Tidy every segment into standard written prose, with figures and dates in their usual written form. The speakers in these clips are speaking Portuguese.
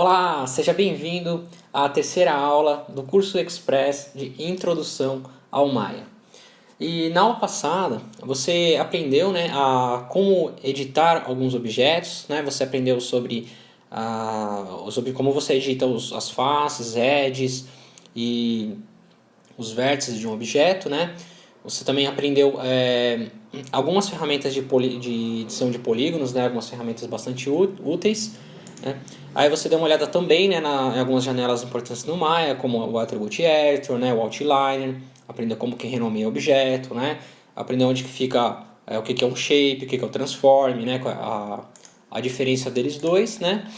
Olá, seja bem-vindo à terceira aula do curso Express de Introdução ao Maya. E na aula passada você aprendeu, a como editar alguns objetos, né? Você aprendeu sobre como você edita as faces, edges e os vértices de um objeto, né? Você também aprendeu algumas ferramentas de edição de polígonos, né? Algumas ferramentas bastante úteis, né? Aí você deu uma olhada também, né, em algumas janelas importantes no Maya, como o Attribute Editor, né, o Outliner, aprendeu como que renomeia o objeto, né? Aprendeu onde que fica o que é um shape, o que é o transform, né? A diferença deles dois, né?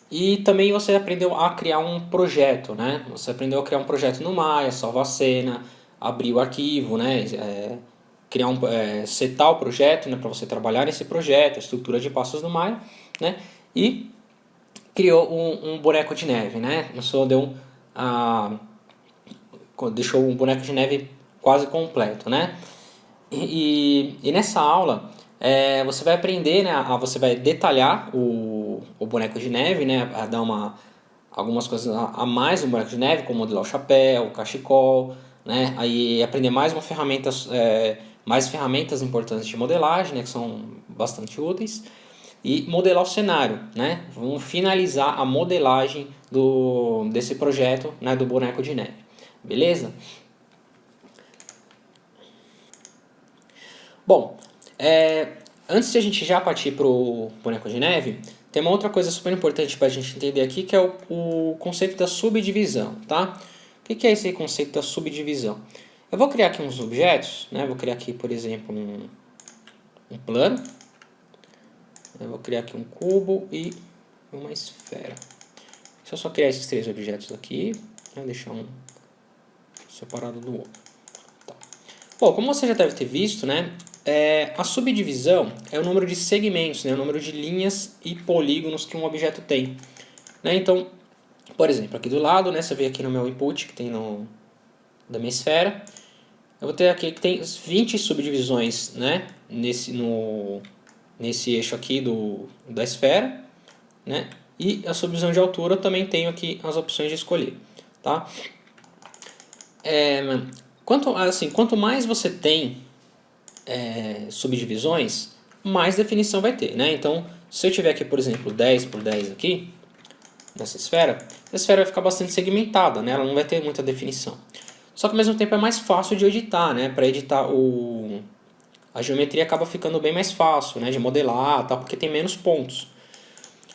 E também você aprendeu a criar um projeto, né? Você aprendeu a criar um projeto no Maya, salvar a cena, abrir o arquivo, né? Setar o projeto, né? Para você trabalhar nesse projeto, a estrutura de passos no Maya, né? E criou um boneco de neve, né? Isso deixou um boneco de neve quase completo, né? E nessa aula você vai aprender, né? Você vai detalhar o boneco de neve, né? A dar algumas coisas a mais no boneco de neve, como modelar o chapéu, o cachecol, né? Aí aprender mais ferramentas importantes de modelagem, né? Que são bastante úteis. E modelar o cenário, né? Vamos finalizar a modelagem desse projeto, né? Do boneco de neve, beleza? Bom, antes de a gente já partir para o boneco de neve, tem uma outra coisa super importante para a gente entender aqui, que é o conceito da subdivisão, tá? O que é esse conceito da subdivisão? Eu vou criar aqui uns objetos, né? Vou criar aqui, por exemplo, um plano. Eu vou criar aqui um cubo e uma esfera. Deixa eu só criar esses três objetos aqui, né? Deixar um separado do outro. Tá. Bom, como você já deve ter visto, né? A subdivisão é o número de segmentos, né? O número de linhas e polígonos que um objeto tem. Né? Então, por exemplo, aqui do lado, né? Você vê aqui no meu input que tem da minha esfera. Eu vou ter aqui que tem 20 subdivisões, né? Nesse eixo aqui da esfera, né? E a subdivisão de altura eu também tenho aqui as opções de escolher, tá? Quanto mais você tem subdivisões, mais definição vai ter, né? Então, se eu tiver aqui, por exemplo, 10 por 10 aqui, nessa esfera, a esfera vai ficar bastante segmentada, né? Ela não vai ter muita definição. Só que ao mesmo tempo é mais fácil de editar, né? Para editar a geometria acaba ficando bem mais fácil, né? De modelar, tá? Porque tem menos pontos.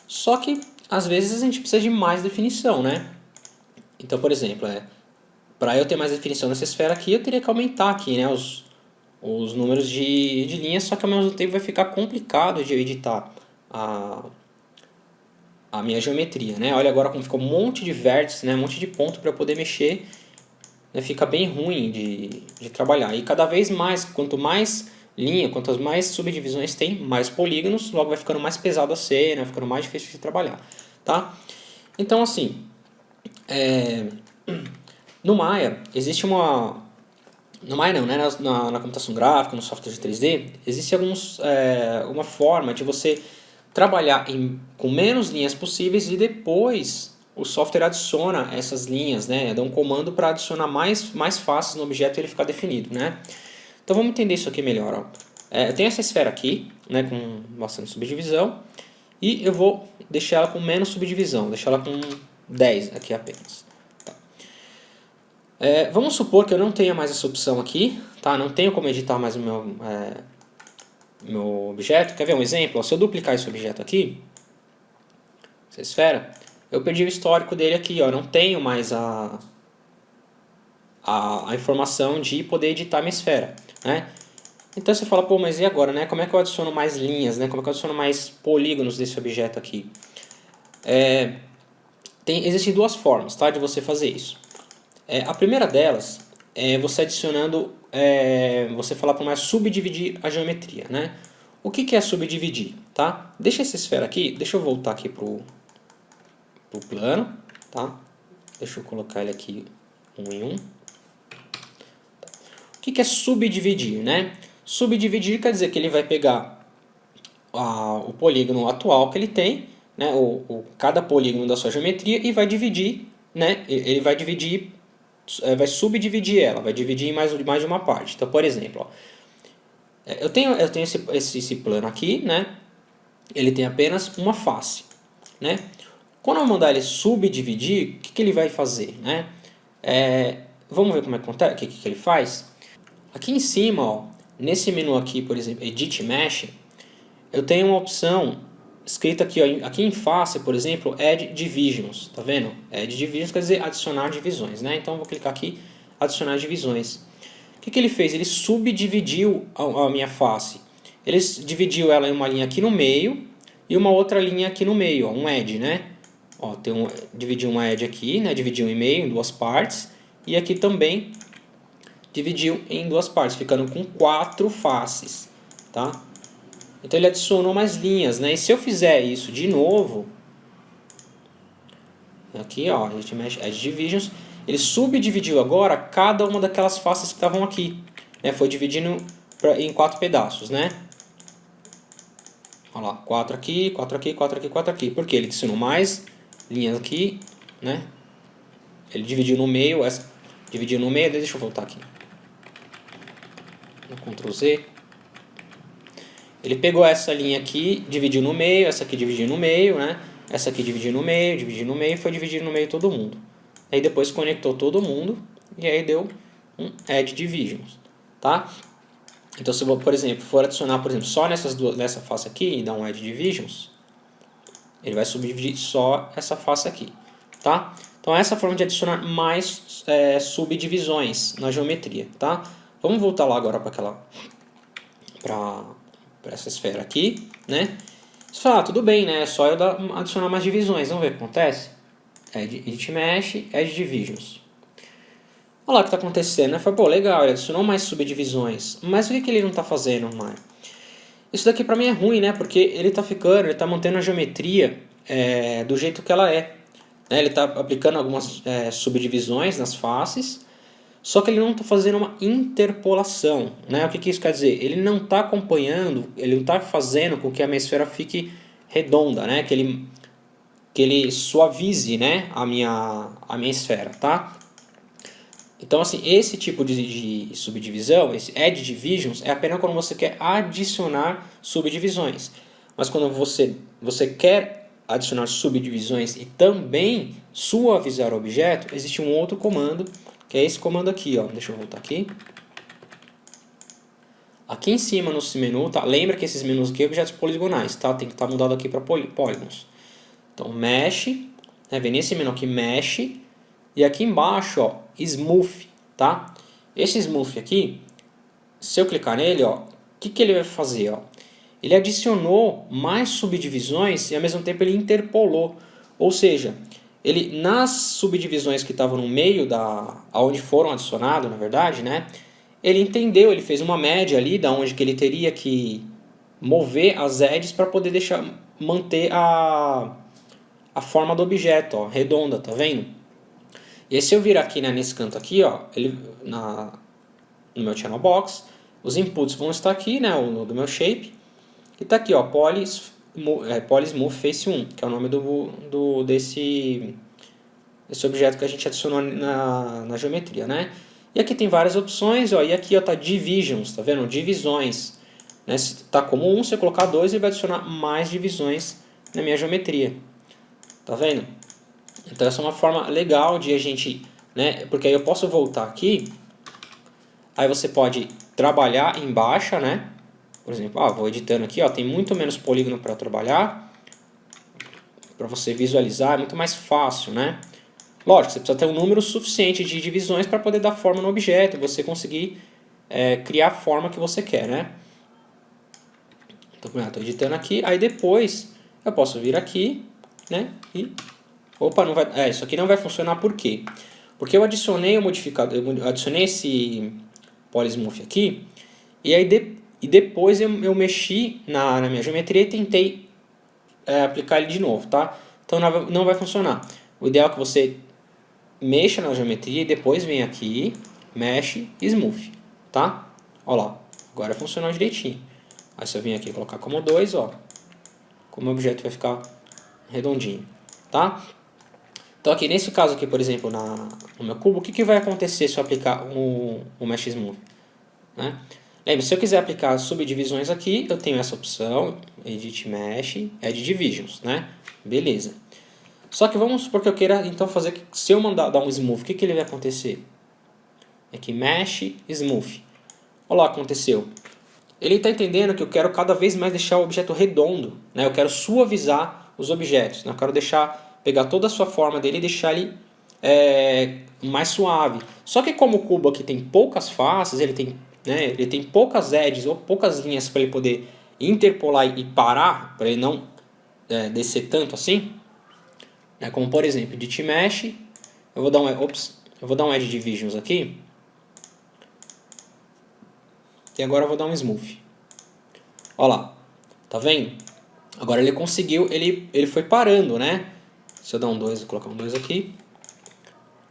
Só que às vezes a gente precisa de mais definição, né? Então, por exemplo, para eu ter mais definição nessa esfera aqui, eu teria que aumentar aqui, né? Os números de linhas, só que ao mesmo tempo vai ficar complicado de eu editar a minha geometria, né? Olha agora como ficou um monte de vértices, né? Um monte de ponto para eu poder mexer, né? Fica bem ruim de trabalhar. E cada vez mais, quanto mais linha, quantas mais subdivisões tem, mais polígonos, logo vai ficando mais pesado a ser, né? Vai ficando mais difícil de trabalhar, tá? Então, assim, no Maya existe no Maya não, né? Na computação gráfica, no software de 3D, existe uma forma de você trabalhar com menos linhas possíveis e depois o software adiciona essas linhas, né? Dá um comando para adicionar mais faces no objeto e ele ficar definido, né? Então vamos entender isso aqui melhor. Ó. Eu tenho essa esfera aqui, né? Com bastante subdivisão e eu vou deixar ela com menos subdivisão, deixar ela com 10 aqui apenas. Vamos supor que eu não tenha mais essa opção aqui, tá? Não tenho como editar mais o meu objeto. Quer ver um exemplo? Se eu duplicar esse objeto aqui, essa esfera, eu perdi o histórico dele aqui, ó. Não tenho mais a informação de poder editar minha esfera, né? Então você fala, pô, mas e agora, né? Como é que eu adiciono mais linhas, né? Como é que eu adiciono mais polígonos desse objeto aqui? Existem duas formas, tá? De você fazer isso. A primeira delas é você adicionando, você falar para mais subdividir a geometria, né? O que é subdividir, tá? Deixa essa esfera aqui, deixa eu voltar aqui pro plano, tá? Deixa eu colocar ele aqui um em um. O que é subdividir, né? Subdividir quer dizer que ele vai pegar o polígono atual que ele tem, né, cada polígono da sua geometria e vai dividir, né, ele vai dividir, vai subdividir ela, vai dividir em mais de uma parte. Então, por exemplo, ó, eu tenho esse plano aqui, né, ele tem apenas uma face, né. Quando eu mandar ele subdividir, o que ele vai fazer, né? Vamos ver como é que ele faz? Aqui em cima, ó, nesse menu aqui, por exemplo, Edit Mesh, eu tenho uma opção escrita aqui, ó, aqui em face, por exemplo, Add Divisions, tá vendo? Add Divisions quer dizer adicionar divisões, né? Então eu vou clicar aqui, adicionar divisões. O que ele fez? Ele subdividiu a minha face. Ele dividiu ela em uma linha aqui no meio e uma outra linha aqui no meio, ó, um edge, né? Ó, dividiu uma edge aqui, né? Dividiu em meio, em duas partes. E aqui também dividiu em duas partes, ficando com 4 faces, tá? Então ele adicionou mais linhas, né? E se eu fizer isso de novo, aqui, ó, a gente mexe Edge Divisions, ele subdividiu agora cada uma daquelas faces que estavam aqui, né? Foi dividindo em 4 pedaços, né? Olha lá, 4 aqui, 4 aqui, 4 aqui, 4 aqui. Por quê? Ele adicionou mais linhas aqui, né? Ele dividiu no meio, dividiu no meio, deixa eu voltar aqui. Ctrl Z. Ele pegou essa linha aqui, dividiu no meio, essa aqui dividiu no meio, né? Essa aqui dividiu no meio, e foi dividindo no meio todo mundo. Aí depois conectou todo mundo e aí deu um Add Divisions, tá? Então se eu, por exemplo, for adicionar, por exemplo, só nessa face aqui e dar um Add Divisions, ele vai subdividir só essa face aqui, tá? Então essa é a forma de adicionar mais subdivisões na geometria, tá? Vamos voltar lá agora para essa esfera aqui, né? Você fala, tudo bem, né? É só eu adicionar mais divisões. Vamos ver o que acontece? Edit Mesh, Add Divisions. Olha lá o que está acontecendo, né? Foi, pô, legal, ele adicionou mais subdivisões. Mas o que ele não está fazendo mais? Isso daqui para mim é ruim, né? Porque ele está mantendo a geometria do jeito que ela é. Né? Ele está aplicando algumas subdivisões nas faces, só que ele não está fazendo uma interpolação, né? O que isso quer dizer? Ele não está acompanhando, ele não está fazendo com que a minha esfera fique redonda, né? Que ele suavize, né? a minha esfera, tá? Então, assim, esse tipo de subdivisão, esse Add Divisions, é apenas quando você quer adicionar subdivisões. Mas quando você quer adicionar subdivisões e também suavizar o objeto, existe um outro comando, que é esse comando aqui, ó. Deixa eu voltar aqui. Aqui em cima no menu, tá? Lembra que esses menus aqui são objetos poligonais, tá? Tem que estar mudado aqui para polígonos. Então, Mesh, né? Vem nesse menu aqui, Mesh, e aqui embaixo, ó, Smooth, tá? Esse Smooth aqui, se eu clicar nele, ó, o que ele vai fazer, ó? Ele adicionou mais subdivisões e ao mesmo tempo ele interpolou, ou seja, ele nas subdivisões que estavam no meio aonde foram adicionados, na verdade, né? Ele entendeu, ele fez uma média ali da onde que ele teria que mover as edges para poder manter a forma do objeto, ó, redonda, tá vendo? E aí se eu vir aqui, né, nesse canto aqui, ó, no meu channel box, os inputs vão estar aqui, né, do meu shape, e tá aqui, ó, Poly Smooth Face 1, que é o nome desse objeto que a gente adicionou na geometria, né? E aqui tem várias opções, ó, e aqui, ó, tá Divisions, tá vendo? Divisões, né? Se tá como 1, se eu colocar 2, ele vai adicionar mais divisões na minha geometria, tá vendo? Então essa é uma forma legal de a gente, né? Porque aí eu posso voltar aqui, aí você pode trabalhar em baixa, né? Por exemplo, vou editando aqui, ó, tem muito menos polígono para trabalhar, para você visualizar, é muito mais fácil, né? Lógico, você precisa ter um número suficiente de divisões para poder dar forma no objeto, você conseguir criar a forma que você quer, né? Então, estou editando aqui, aí depois eu posso vir aqui, né? E opa, não vai, isso aqui não vai funcionar por quê? Porque eu adicionei o modificador, eu adicionei esse Polysmooth aqui, e aí depois eu mexi na minha geometria e tentei aplicar ele de novo, tá? Então não vai funcionar. O ideal é que você mexa na geometria e depois vem aqui, mexe e smooth, tá? Olha lá, agora funcionou direitinho. Aí se eu vim aqui colocar como 2, ó, como o objeto vai ficar redondinho, tá? Então aqui, nesse caso aqui, por exemplo, no meu cubo, o que vai acontecer se eu aplicar o Mesh Smooth? Né? Lembre, se eu quiser aplicar subdivisões aqui, eu tenho essa opção, Edit Mesh, Add Divisions, né? Beleza. Só que vamos supor que eu queira então fazer, se eu mandar dar um Smooth, o que ele vai acontecer? Aqui, Mesh Smooth. Olha lá o que aconteceu. Ele está entendendo que eu quero cada vez mais deixar o objeto redondo, né? Eu quero suavizar os objetos, né? Eu quero pegar toda a sua forma dele e deixar ele mais suave. Só que como o cubo aqui tem poucas faces, ele tem poucas edges ou poucas linhas para ele poder interpolar e parar, para ele não descer tanto assim, né? Como por exemplo, Edit Mesh, eu vou dar um Edge Divisions aqui. E agora eu vou dar um Smooth. Olha lá, tá vendo? Agora ele conseguiu, ele foi parando, né? Se eu dar um 2, vou colocar um 2 aqui.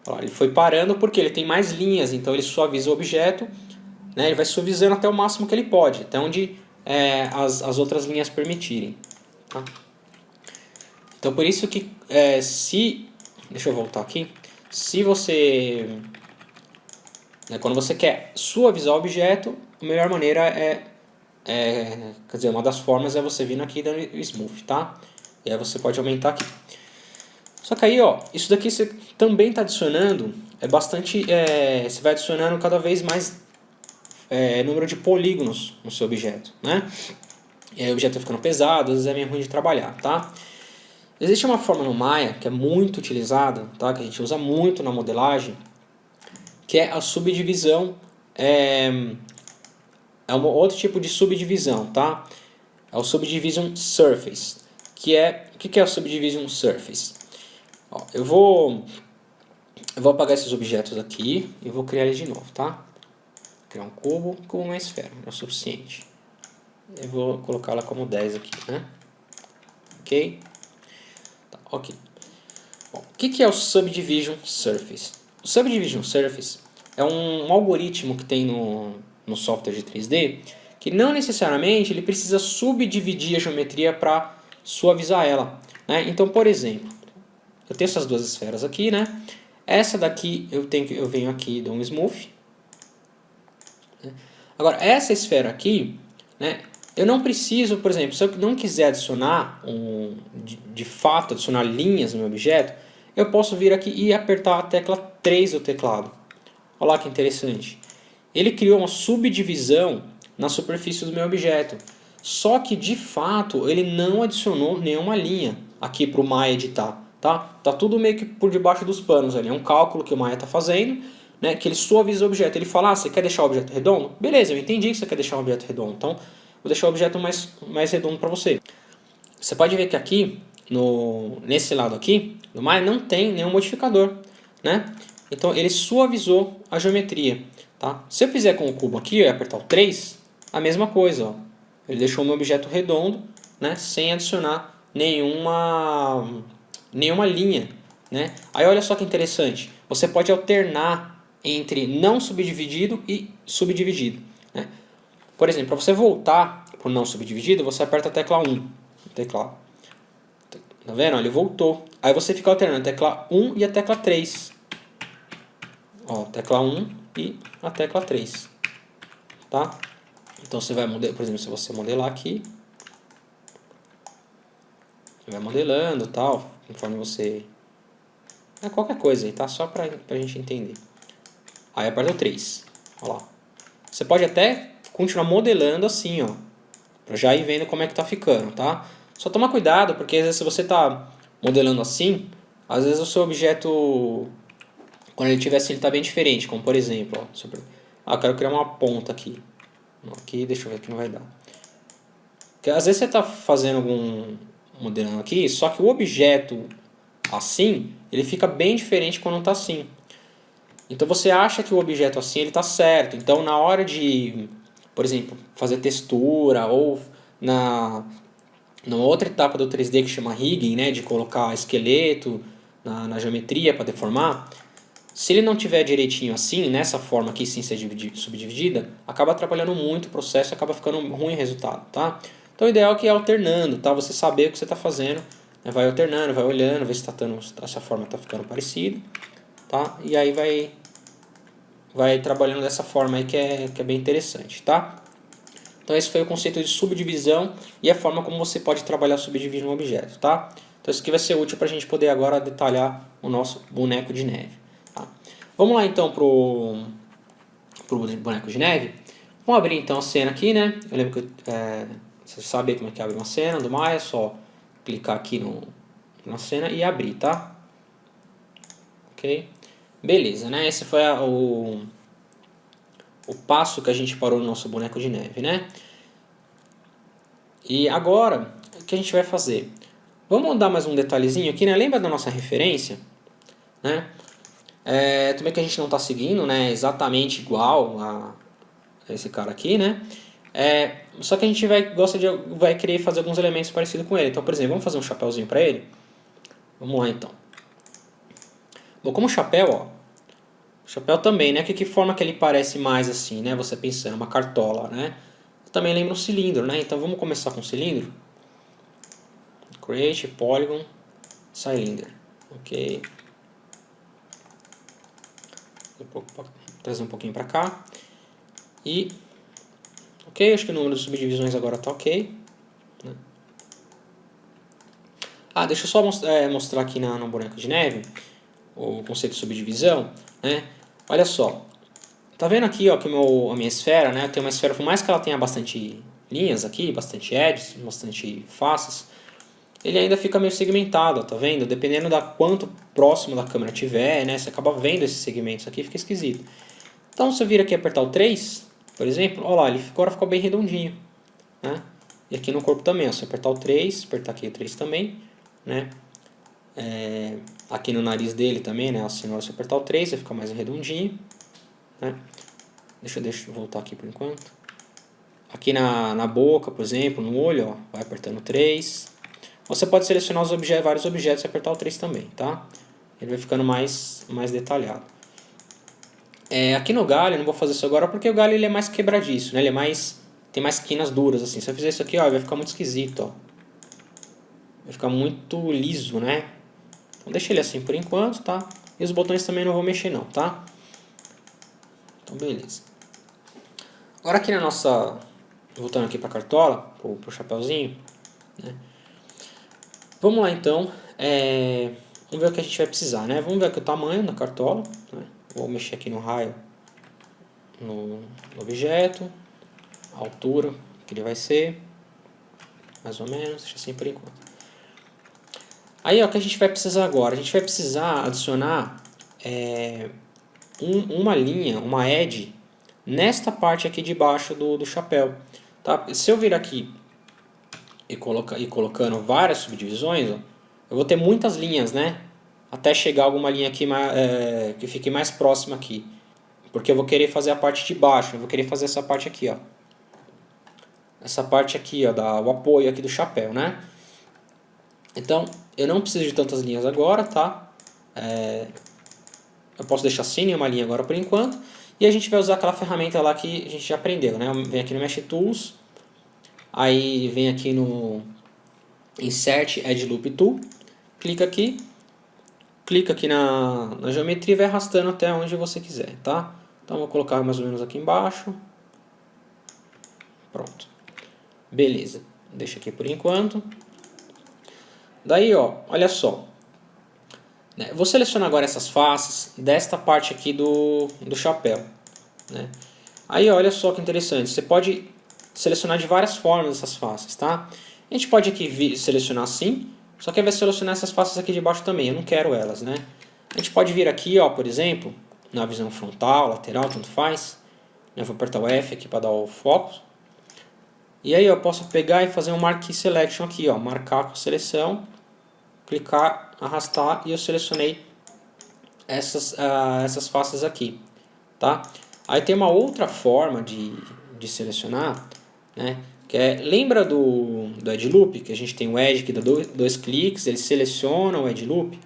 Olha lá, ele foi parando porque ele tem mais linhas, então ele suaviza o objeto, né? Ele vai suavizando até o máximo que ele pode, até onde as outras linhas permitirem. Tá? Então por isso que deixa eu voltar aqui. Se você... quando você quer suavizar o objeto, a melhor maneira quer dizer, uma das formas é você vir aqui dando Smooth, tá? E aí você pode aumentar aqui. Só que aí, ó, isso daqui você também está adicionando, você vai adicionando cada vez mais número de polígonos no seu objeto, né? E aí o objeto vai ficando pesado, às vezes é meio ruim de trabalhar, tá? Existe uma forma no Maya que é muito utilizada, tá? Que a gente usa muito na modelagem, que é a subdivisão, é um outro tipo de subdivisão, tá? É o Subdivision Surface, o que é o Subdivision Surface? Ó, eu vou apagar esses objetos aqui e vou criar eles de novo, tá? Vou criar um cubo com uma esfera, é o suficiente. Eu vou colocá-la como 10 aqui, né? Ok? Tá, ok. Bom, o que é o Subdivision Surface? O Subdivision Surface é um algoritmo que tem no software de 3D, que não necessariamente ele precisa subdividir a geometria para suavizar ela, né? Então, por exemplo, eu tenho essas duas esferas aqui, né? Essa daqui eu venho aqui e dou um Smooth. Agora, essa esfera aqui, né? Eu não preciso, por exemplo, se eu não quiser adicionar, de fato, adicionar linhas no meu objeto, eu posso vir aqui e apertar a tecla 3 do teclado. Olha lá que interessante. Ele criou uma subdivisão na superfície do meu objeto. Só que, de fato, ele não adicionou nenhuma linha aqui para o Maya editar. Tá tudo meio que por debaixo dos panos ali. É um cálculo que o Maya está fazendo, né, que ele suaviza o objeto. Ele fala, você quer deixar o objeto redondo? Beleza, eu entendi que você quer deixar o objeto redondo. Então, vou deixar o objeto mais redondo para você. Você pode ver que aqui, nesse lado aqui, no Maya não tem nenhum modificador, né? Então, ele suavizou a geometria. Tá? Se eu fizer com o cubo aqui e apertar o 3, a mesma coisa. Ó. Ele deixou o meu objeto redondo, né, sem adicionar nenhuma linha. Né? Aí olha só que interessante. Você pode alternar entre não subdividido e subdividido. Né? Por exemplo, para você voltar para o não subdividido, você aperta a tecla 1 no teclado. Tá vendo? Ele voltou. Aí você fica alternando a tecla 1 e a tecla 3. Ó, tecla 1 e a tecla 3. Tá? Então você vai modelar, por exemplo, se você modelar aqui, você vai modelando tal, conforme você... qualquer coisa aí, tá? Só pra gente entender. Aí aperta o 3. Olha lá. Você pode até continuar modelando assim, ó. Pra já ir vendo como é que tá ficando, tá? Só toma cuidado, porque às vezes se você tá modelando assim, às vezes o seu objeto, quando ele estiver assim, ele tá bem diferente. Como por exemplo, ó, eu quero criar uma ponta aqui. Aqui, deixa eu ver que não vai dar. Porque às vezes você tá fazendo algum modelando aqui, só que o objeto assim, ele fica bem diferente quando tá assim. Então você acha que o objeto assim ele tá certo. Então na hora de, por exemplo, fazer textura ou na outra etapa do 3D que chama rigging, né, de colocar esqueleto na geometria para deformar, se ele não tiver direitinho assim, nessa forma aqui sem ser subdividida, acaba atrapalhando muito o processo e acaba ficando ruim o resultado, tá? Então o ideal é que ir alternando, tá? Você saber o que você está fazendo, Vai alternando, vai olhando, ver se essa forma está ficando parecida, tá? E aí vai trabalhando dessa forma aí que é bem interessante, tá? Então esse foi o conceito de subdivisão e a forma como você pode trabalhar subdividir um objeto, tá? Então isso aqui vai ser útil para a gente poder agora detalhar o nosso boneco de neve. Tá? Vamos lá então pro boneco de neve. Vamos abrir então a cena aqui, né? Eu lembro que você sabe como é que abre uma cena do Maya, é só clicar aqui na cena e abrir, tá? Ok? Beleza, né? Esse foi o passo que a gente parou no nosso boneco de neve, né? E agora, o que a gente vai fazer? Vamos dar mais um detalhezinho aqui, né? Lembra da nossa referência? Né? Também que a gente não está seguindo, né? Exatamente igual a esse cara aqui, né? Só que a gente vai querer fazer alguns elementos parecidos com ele. Então, por exemplo, vamos fazer um chapéuzinho para ele? Vamos lá, então. Bom, como chapéu, ó. O chapéu também, né? Que forma que ele parece mais assim, né? Você pensando, uma cartola, né? Também lembra um cilindro, né? Então vamos começar com o cilindro. Create, Polygon, Cylinder. Ok. Vou trazer um pouquinho para cá. E... ok, acho que o número de subdivisões agora está ok. Né? Deixa eu só mostrar aqui no boneco de neve o conceito de subdivisão. Né? Olha só. Tá vendo aqui ó, que a minha esfera, né? Tem uma esfera, por mais que ela tenha bastante linhas aqui, bastante edges, bastante faces, ele ainda fica meio segmentado, ó, tá vendo? Dependendo da quanto próximo da câmera tiver, né? Você acaba vendo esses segmentos aqui, fica esquisito. Então se eu vir aqui e apertar o 3, por exemplo, olha lá, ele agora ficou bem redondinho. Né? E aqui no corpo também, ó, se eu apertar o 3, apertar aqui o 3 também, né? Aqui no nariz dele também, né? Assim, se eu apertar o 3, vai ficar mais redondinho. Né? Deixa eu voltar aqui por enquanto. Aqui na boca, por exemplo, no olho, ó, vai apertando o 3. Você pode selecionar vários objetos e apertar o 3 também, tá? Ele vai ficando mais detalhado. Aqui no galho, eu não vou fazer isso agora porque o galho ele é mais quebradiço, né? Ele tem mais quinas duras, assim. Se eu fizer isso aqui, ó, vai ficar muito esquisito, ó. Vai ficar muito liso, né? Então deixa ele assim por enquanto, tá? E os botões também não vou mexer não, tá? Então beleza. Agora aqui na nossa... voltando aqui para a cartola, pro chapéuzinho, né? Vamos lá então, vamos ver o que a gente vai precisar, né? Vamos ver aqui o tamanho da cartola, né? Vou mexer aqui no raio, no objeto, a altura que ele vai ser, mais ou menos, deixa assim por enquanto. Aí ó, o que a gente vai precisar agora? A gente vai precisar adicionar uma linha, uma edge, nesta parte aqui de baixo do chapéu. Tá? Se eu vir aqui e colocando várias subdivisões, ó, eu vou ter muitas linhas, né? Até chegar alguma linha aqui que fique mais próxima aqui. Porque eu vou querer fazer a parte de baixo, eu vou querer fazer essa parte aqui, ó. Essa parte aqui, ó, o apoio aqui do chapéu, né? Então, eu não preciso de tantas linhas agora, tá? Eu posso deixar sem nenhuma linha agora por enquanto. E a gente vai usar aquela ferramenta lá que a gente já aprendeu, né? Vem aqui no Mesh Tools. Aí vem aqui no Insert Edge Loop Tool. Clica aqui na geometria e vai arrastando até onde você quiser, tá? Então vou colocar mais ou menos aqui embaixo. Pronto. Beleza. Deixa aqui por enquanto. Daí, ó, olha só. Vou selecionar agora essas faces desta parte aqui do chapéu. Né? Aí, olha só que interessante. Você pode selecionar de várias formas essas faces, tá? A gente pode aqui selecionar assim, só que vai selecionar essas faces aqui de baixo também. Eu não quero elas, né? A gente pode vir aqui, ó, por exemplo, na visão frontal, lateral, tanto faz. Eu vou apertar o F aqui para dar o foco. E aí eu posso pegar e fazer um Marquee Selection aqui, ó, marcar com seleção, clicar, arrastar e eu selecionei essas faces aqui, tá? Aí tem uma outra forma de selecionar, né? Que lembra do Edge Loop, que a gente tem o Edge que dá dois cliques, ele seleciona o Edge Loop.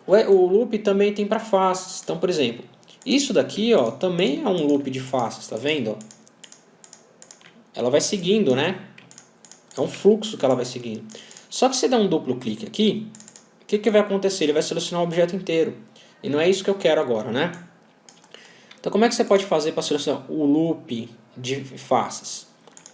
O Loop também tem para faces. Então, por exemplo, isso daqui, ó, também é um loop de faces, tá vendo? Ó? Ela vai seguindo, né? É um fluxo que ela vai seguindo. Só que se der um duplo clique aqui, o que vai acontecer? Ele vai selecionar o objeto inteiro. E não é isso que eu quero agora, né? Então como é que você pode fazer para selecionar o loop de faces?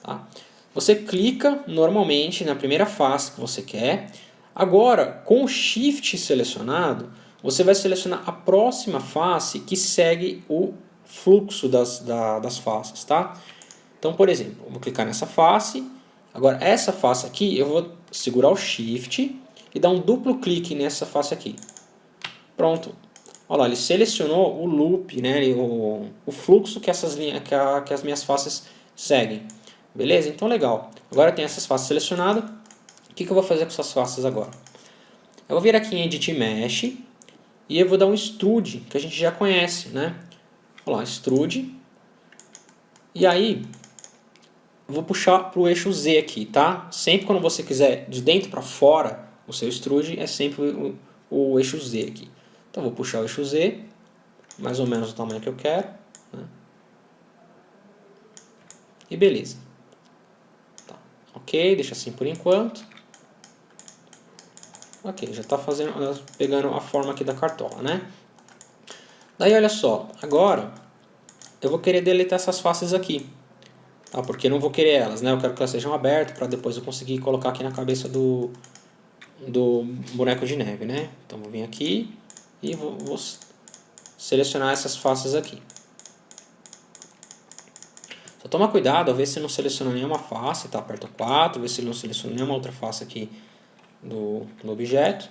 Tá? Você clica normalmente na primeira face que você quer. Agora, com o Shift selecionado, você vai selecionar a próxima face que segue o fluxo das faces, tá? Então, por exemplo, eu vou clicar nessa face. Agora, essa face aqui, eu vou segurar o Shift e dar um duplo clique nessa face aqui. Pronto. Olha lá, ele selecionou o loop, né, o fluxo que as minhas faces seguem. Beleza? Então, legal. Agora eu tenho essas faces selecionadas. O que eu vou fazer com essas faces agora? Eu vou vir aqui em Edit Mesh e eu vou dar um Extrude, que a gente já conhece, né? Olha lá, Extrude. E aí, eu vou puxar para o eixo Z aqui, tá? Sempre quando você quiser de dentro para fora, o seu Extrude é sempre o eixo Z aqui. Então, eu vou puxar o eixo Z, mais ou menos o tamanho que eu quero, né? E beleza. Tá. Ok, deixa assim por enquanto. Ok, já está pegando a forma aqui da cartola, né? Daí, olha só, agora eu vou querer deletar essas faces aqui, tá? Porque eu não vou querer elas, né? Eu quero que elas sejam abertas para depois eu conseguir colocar aqui na cabeça do boneco de neve, né? Então, vou vir aqui e vou selecionar essas faces aqui. Só toma cuidado, a ver se não seleciona nenhuma face, tá? Aperta 4, ver se ele não seleciona nenhuma outra face aqui do objeto.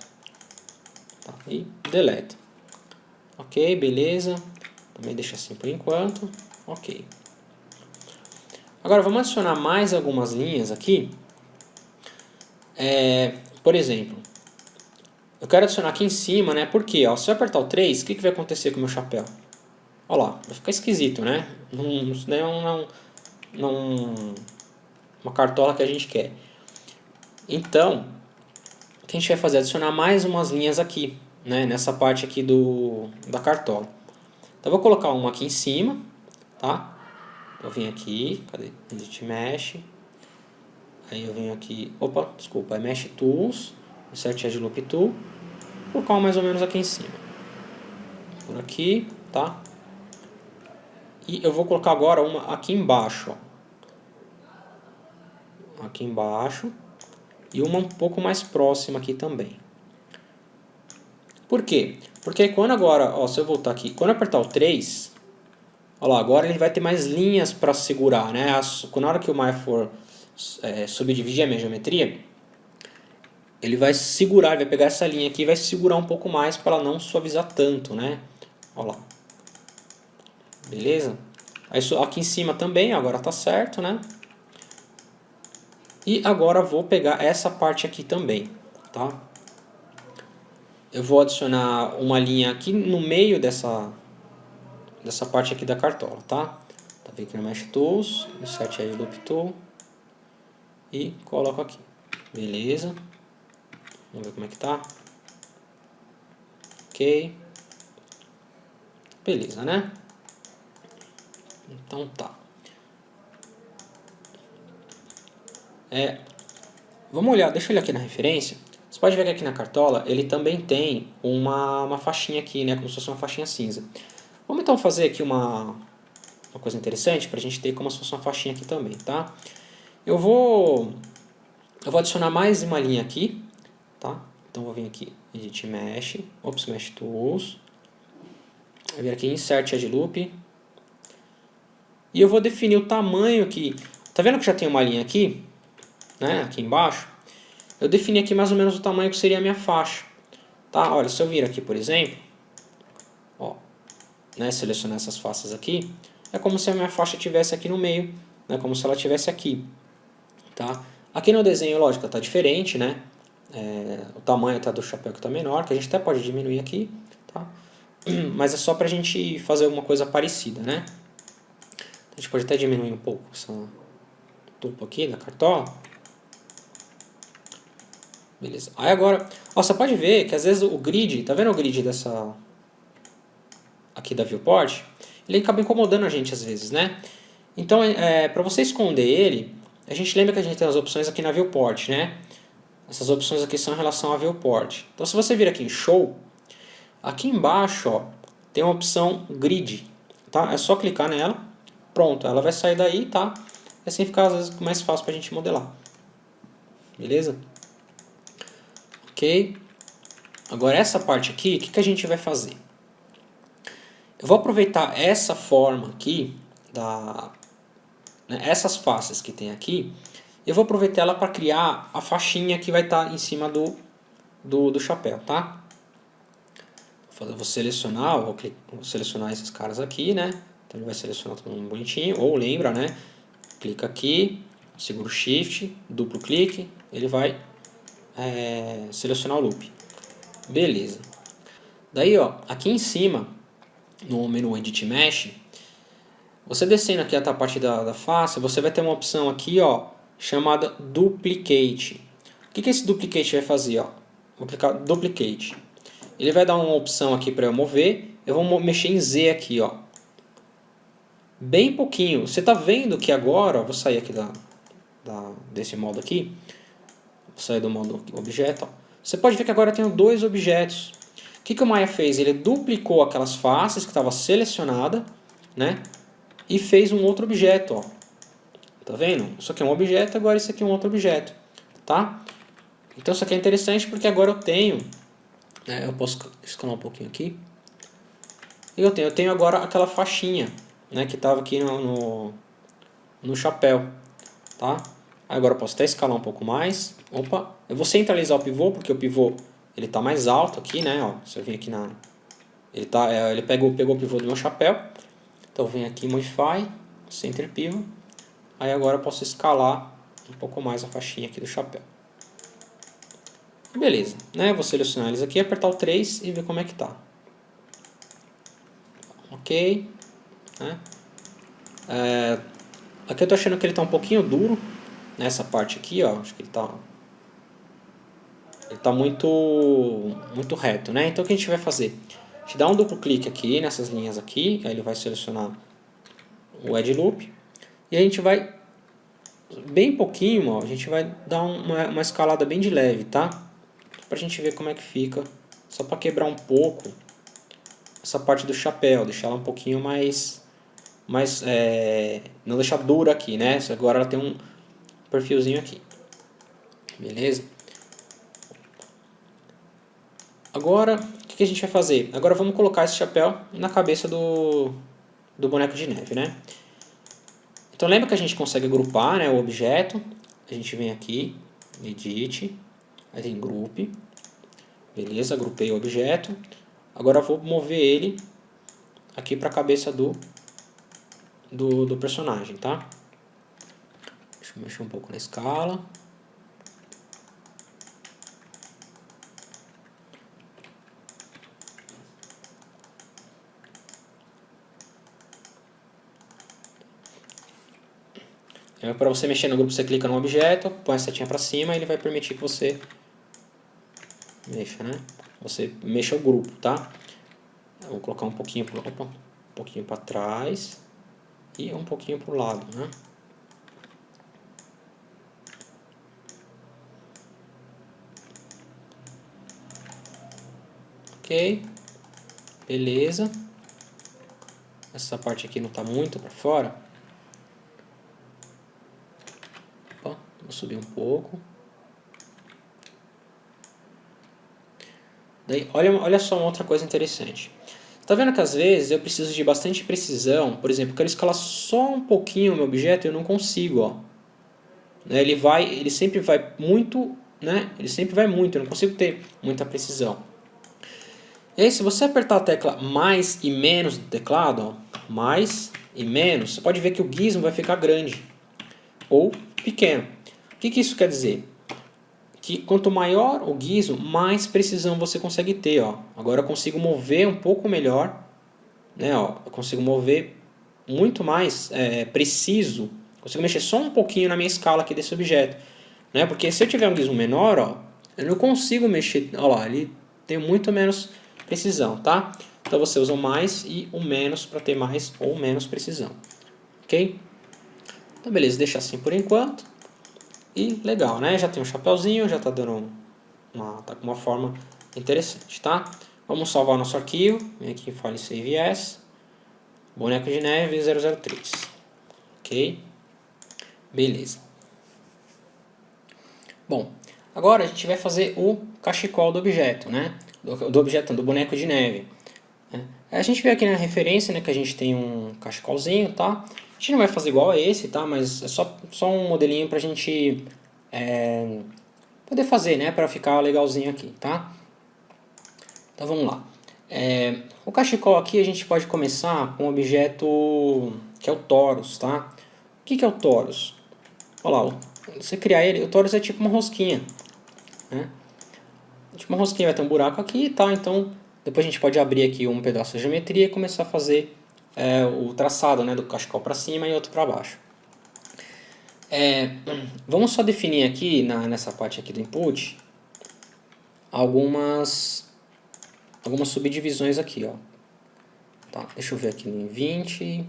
Tá? E deleta. Ok, beleza. Também deixa assim por enquanto. Ok. Agora vamos adicionar mais algumas linhas aqui. Por exemplo, eu quero adicionar aqui em cima, né? Porque ó, se eu apertar o 3, o que vai acontecer com o meu chapéu? Olha lá, vai ficar esquisito, né? Isso daí uma cartola que a gente quer. Então, o que a gente vai fazer? Adicionar mais umas linhas aqui, né? Nessa parte aqui da cartola. Então, eu vou colocar uma aqui em cima, tá? Eu venho aqui, cadê? Edit Mesh. Aí eu venho aqui, opa, desculpa, é Mesh Tools, Insert Edge Loop Tool. Vou colocar uma mais ou menos aqui em cima. Por aqui, tá? E eu vou colocar agora uma aqui embaixo, ó. Aqui embaixo. E uma um pouco mais próxima aqui também. Por quê? Porque quando agora, ó, se eu voltar aqui, quando eu apertar o 3, ó lá, agora ele vai ter mais linhas para segurar, né? Na hora que o Maya for subdividir a minha geometria, ele vai segurar, vai pegar essa linha aqui e vai segurar um pouco mais para ela não suavizar tanto, né? Ó lá. Beleza? Aí, aqui em cima também, agora tá certo, né? E agora vou pegar essa parte aqui também, tá? Eu vou adicionar uma linha aqui no meio dessa parte aqui da cartola, tá? Tá vendo aqui no Mesh Tools, Insert Edge Loop Tool e coloco aqui. Beleza. Vamos ver como é que tá. Ok. Beleza, né? Então tá. Vamos olhar, deixa eu olhar aqui na referência. Você pode ver que aqui na cartola ele também tem uma faixinha aqui, né? Como se fosse uma faixinha cinza. Vamos então fazer aqui uma coisa interessante para a gente ter como se fosse uma faixinha aqui também, tá? Eu vou adicionar mais uma linha aqui, tá? Então vou vir aqui, Edit Mesh, Mesh Tools. Vou vir aqui, Insert Edge Loop. E eu vou definir o tamanho aqui. Tá vendo que já tem uma linha aqui? Né? Aqui embaixo. Eu defini aqui mais ou menos o tamanho que seria a minha faixa. Tá? Olha, se eu vir aqui, por exemplo, ó, né, selecionar essas faces aqui, é como se a minha faixa estivesse aqui no meio, né, como se ela estivesse aqui. Tá? Aqui no desenho, lógico, está diferente, né? O tamanho tá do chapéu que está menor, que a gente até pode diminuir aqui, tá? Mas é só para a gente fazer alguma coisa parecida, né? A gente pode até diminuir um pouco essa tupo aqui da cartola. Beleza. Aí agora, ó, você pode ver que às vezes o grid, tá vendo o grid dessa aqui da viewport? Ele acaba incomodando a gente às vezes, né? Então, para você esconder ele, a gente lembra que a gente tem as opções aqui na viewport, né? Essas opções aqui são em relação a viewport. Então se você vir aqui em Show, aqui embaixo ó, tem uma opção Grid. Tá? É só clicar nela, pronto, ela vai sair daí, tá? E assim fica às vezes mais fácil para a gente modelar. Beleza? Ok. Agora essa parte aqui, o que a gente vai fazer? Eu vou aproveitar essa forma aqui, essas faces que tem aqui, eu vou aproveitar ela para criar a faixinha que vai estar em cima do chapéu, tá? Vou selecionar, vou selecionar esses caras aqui, né? Então ele vai selecionar todo mundo bonitinho, ou lembra, né? Clica aqui, segura o Shift, duplo clique, ele vai selecionar o loop. Beleza. Daí, ó, aqui em cima, no menu Edit Mesh, você descendo aqui até a parte da face, você vai ter uma opção aqui, ó, chamada Duplicate. O que esse Duplicate vai fazer, ó? Vou clicar Duplicate. Ele vai dar uma opção aqui para eu mover. Eu vou mexer em Z aqui, ó. Bem pouquinho. Você tá vendo que agora, ó, vou sair aqui desse modo aqui. Vou sair do modo objeto, ó. Você pode ver que agora eu tenho dois objetos. O que o Maya fez? Ele duplicou aquelas faces que estava selecionada, né? E fez um outro objeto, ó. Tá vendo? Isso aqui é um objeto, agora isso aqui é um outro objeto, tá? Então isso aqui é interessante porque agora eu tenho, né, eu posso escalar um pouquinho aqui. Eu tenho agora aquela faixinha, né, que estava aqui no chapéu, tá? Agora eu posso até escalar um pouco mais. Opa, eu vou centralizar o pivô porque o pivô ele tá mais alto aqui, né? Ó, se eu vir aqui ele pegou o pivô do meu chapéu. Então eu venho aqui em Modify, Center Pivot. Aí agora eu posso escalar um pouco mais a faixinha aqui do chapéu. Beleza, né? Vou selecionar eles aqui, apertar o 3 e ver como é que tá. Ok. Né? Aqui eu tô achando que ele tá um pouquinho duro. Nessa parte aqui, ó. Acho que ele tá muito reto, né? Então o que a gente vai fazer? A gente dá um duplo clique aqui nessas linhas aqui. Aí ele vai selecionar o Edge Loop. E a gente vai, bem pouquinho, ó, a gente vai dar uma escalada bem de leve, tá? Pra gente ver como é que fica. Só para quebrar um pouco essa parte do chapéu, deixar ela um pouquinho mais não deixar dura aqui, né? Agora ela tem um perfilzinho aqui. Beleza? Agora, o que a gente vai fazer? Agora vamos colocar esse chapéu na cabeça do boneco de neve, né? Então lembra que a gente consegue agrupar, né, o objeto. A gente vem aqui, Edit, aí tem Group. Beleza, agrupei o objeto. Agora eu vou mover ele aqui para a cabeça do personagem, tá? Deixa eu mexer um pouco na escala. Para você mexer no grupo, você clica no objeto, põe a setinha para cima e ele vai permitir que você mexa, né? Você mexa o grupo, tá? Eu vou colocar um pouquinho para trás e um pouquinho para o lado, né? Ok, beleza. Essa parte aqui não está muito para fora. Opa, vou subir um pouco. Daí, olha só uma outra coisa interessante. Tá vendo que às vezes eu preciso de bastante precisão? Por exemplo, eu quero escalar só um pouquinho o meu objeto e eu não consigo, ó. Ele sempre vai muito, né? Ele sempre vai muito, eu não consigo ter muita precisão. E aí, se você apertar a tecla mais e menos do teclado, ó, mais e menos, você pode ver que o gizmo vai ficar grande ou pequeno. O que isso quer dizer? Que quanto maior o gizmo, mais precisão você consegue ter, ó. Agora eu consigo mover um pouco melhor, né? Ó, eu consigo mover muito mais preciso. Consigo mexer só um pouquinho na minha escala aqui desse objeto, né? Porque se eu tiver um gizmo menor, ó, eu não consigo mexer. Ó lá, ele tem muito menos precisão, tá? Então você usa o mais e o menos para ter mais ou menos precisão, ok? Então beleza, deixa assim por enquanto. E legal, né? Já tem um chapéuzinho, já está dando tá com uma forma interessante, tá? Vamos salvar nosso arquivo. Vem aqui em File Save As. Boneco de neve 003. Ok? Beleza. Bom, agora a gente vai fazer o cachecol do objeto, né? Do objeto, do boneco de neve. A gente vê aqui na referência, né, que a gente tem um cachecolzinho, tá? A gente não vai fazer igual a esse, tá? Mas é só um modelinho pra gente poder fazer, né? Pra ficar legalzinho aqui, tá? Então vamos lá. O cachecol aqui a gente pode começar com um objeto que é o torus, tá? O que é o torus? Olha lá, você criar ele, o torus é tipo uma rosquinha, né? Tipo uma rosquinha, vai ter um buraco aqui e tal, então depois a gente pode abrir aqui um pedaço da geometria e começar a fazer o traçado, né, do cachecol para cima e outro para baixo. Vamos só definir aqui, nessa parte aqui do input, algumas subdivisões aqui, ó. Tá, deixa eu ver aqui no 20,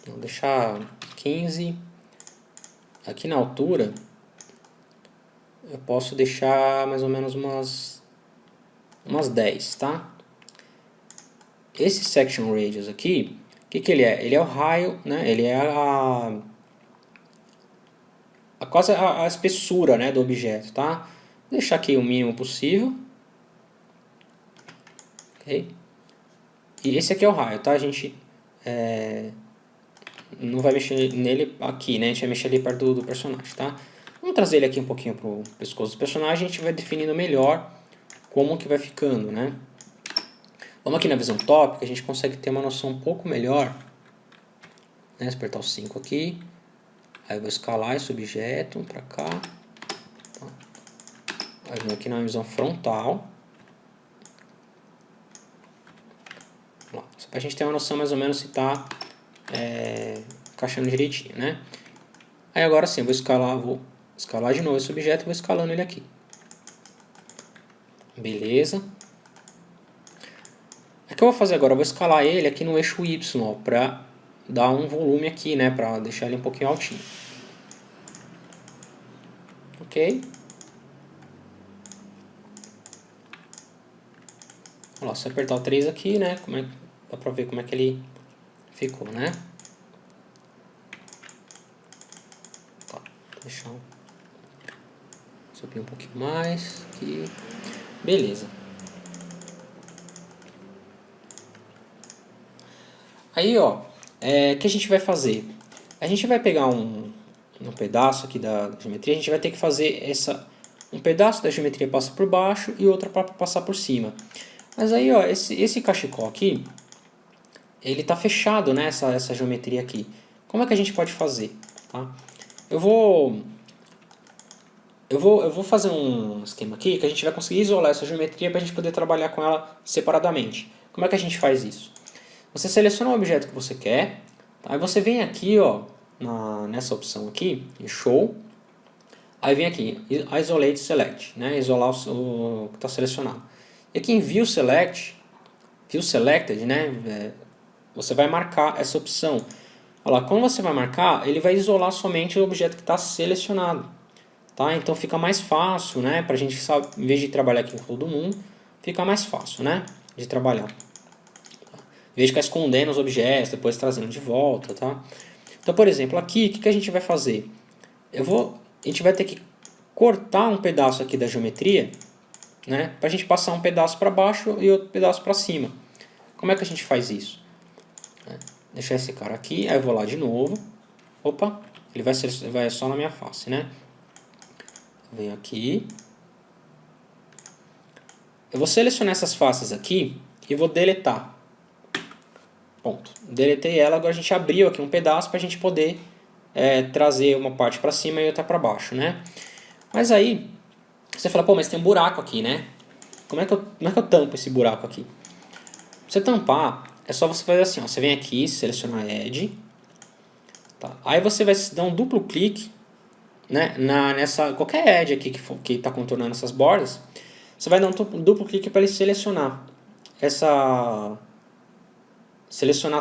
vou deixar 15, aqui na altura eu posso deixar mais ou menos umas 10, tá? Esse section radius aqui, o que ele é? Ele é o raio, né? Ele é quase a espessura, né, do objeto, tá? Vou deixar aqui o mínimo possível. Ok? E esse aqui é o raio, tá? A gente não vai mexer nele aqui, né? A gente vai mexer ali perto do personagem, tá? Vamos trazer ele aqui um pouquinho pro pescoço do personagem. A gente vai definindo melhor como que vai ficando, né? Vamos aqui na visão tópica, a gente consegue ter uma noção um pouco melhor. Né? Apertar o 5 aqui. Aí eu vou escalar esse objeto para cá. Tá? Aí vem aqui na visão frontal. Só para a gente ter uma noção mais ou menos se está encaixando direitinho, né? Aí agora sim, vou escalar de novo esse objeto e vou escalando ele aqui. Beleza. O que eu vou fazer agora? Eu vou escalar ele aqui no eixo Y para dar um volume aqui, né? Para deixar ele um pouquinho altinho. Ok. Olha lá, se eu apertar o 3 aqui, né? Dá para ver como é que ele ficou, né? Tá, deixa eu subir um pouquinho mais aqui. Beleza. Aí, ó, o que a gente vai fazer? A gente vai pegar um pedaço aqui da geometria, a gente vai ter que fazer um pedaço da geometria passa por baixo e outra para passar por cima. Mas aí, ó, esse cachecol aqui, ele tá fechado, né, essa geometria aqui. Como é que a gente pode fazer? Tá? Eu vou fazer um esquema aqui que a gente vai conseguir isolar essa geometria para a gente poder trabalhar com ela separadamente. Como é que a gente faz isso? Você seleciona o objeto que você quer, tá? Aí você vem aqui, ó, nessa opção aqui, em Show, aí vem aqui, Isolate Select, né? Isolar o que está selecionado. E aqui em View Selected, né? Você vai marcar essa opção. Olha lá, quando você vai marcar, ele vai isolar somente o objeto que está selecionado. Tá? Então fica mais fácil, né? Pra gente, sabe, em vez de trabalhar aqui com todo mundo, fica mais fácil, né? De trabalhar. Em vez de ficar escondendo os objetos, depois trazendo de volta, tá? Então, por exemplo, aqui, o que a gente vai fazer? A gente vai ter que cortar um pedaço aqui da geometria, né? Pra gente passar um pedaço para baixo e outro pedaço para cima. Como é que a gente faz isso? Deixar esse cara aqui, aí eu vou lá de novo. Opa, ele vai só na minha face, né? Venho aqui. Eu vou selecionar essas faces aqui e vou deletar. Ponto. Deletei ela, agora a gente abriu aqui um pedaço para a gente poder trazer uma parte para cima e outra para baixo, né? Mas aí, você fala, pô, mas tem um buraco aqui, né? Como é que eu tampo esse buraco aqui? Pra você tampar, é só você fazer assim, ó. Você vem aqui, selecionar Edge. Tá? Aí você vai dar um duplo clique, né, qualquer edge aqui que está contornando essas bordas. Você vai dar um duplo clique para ele selecionar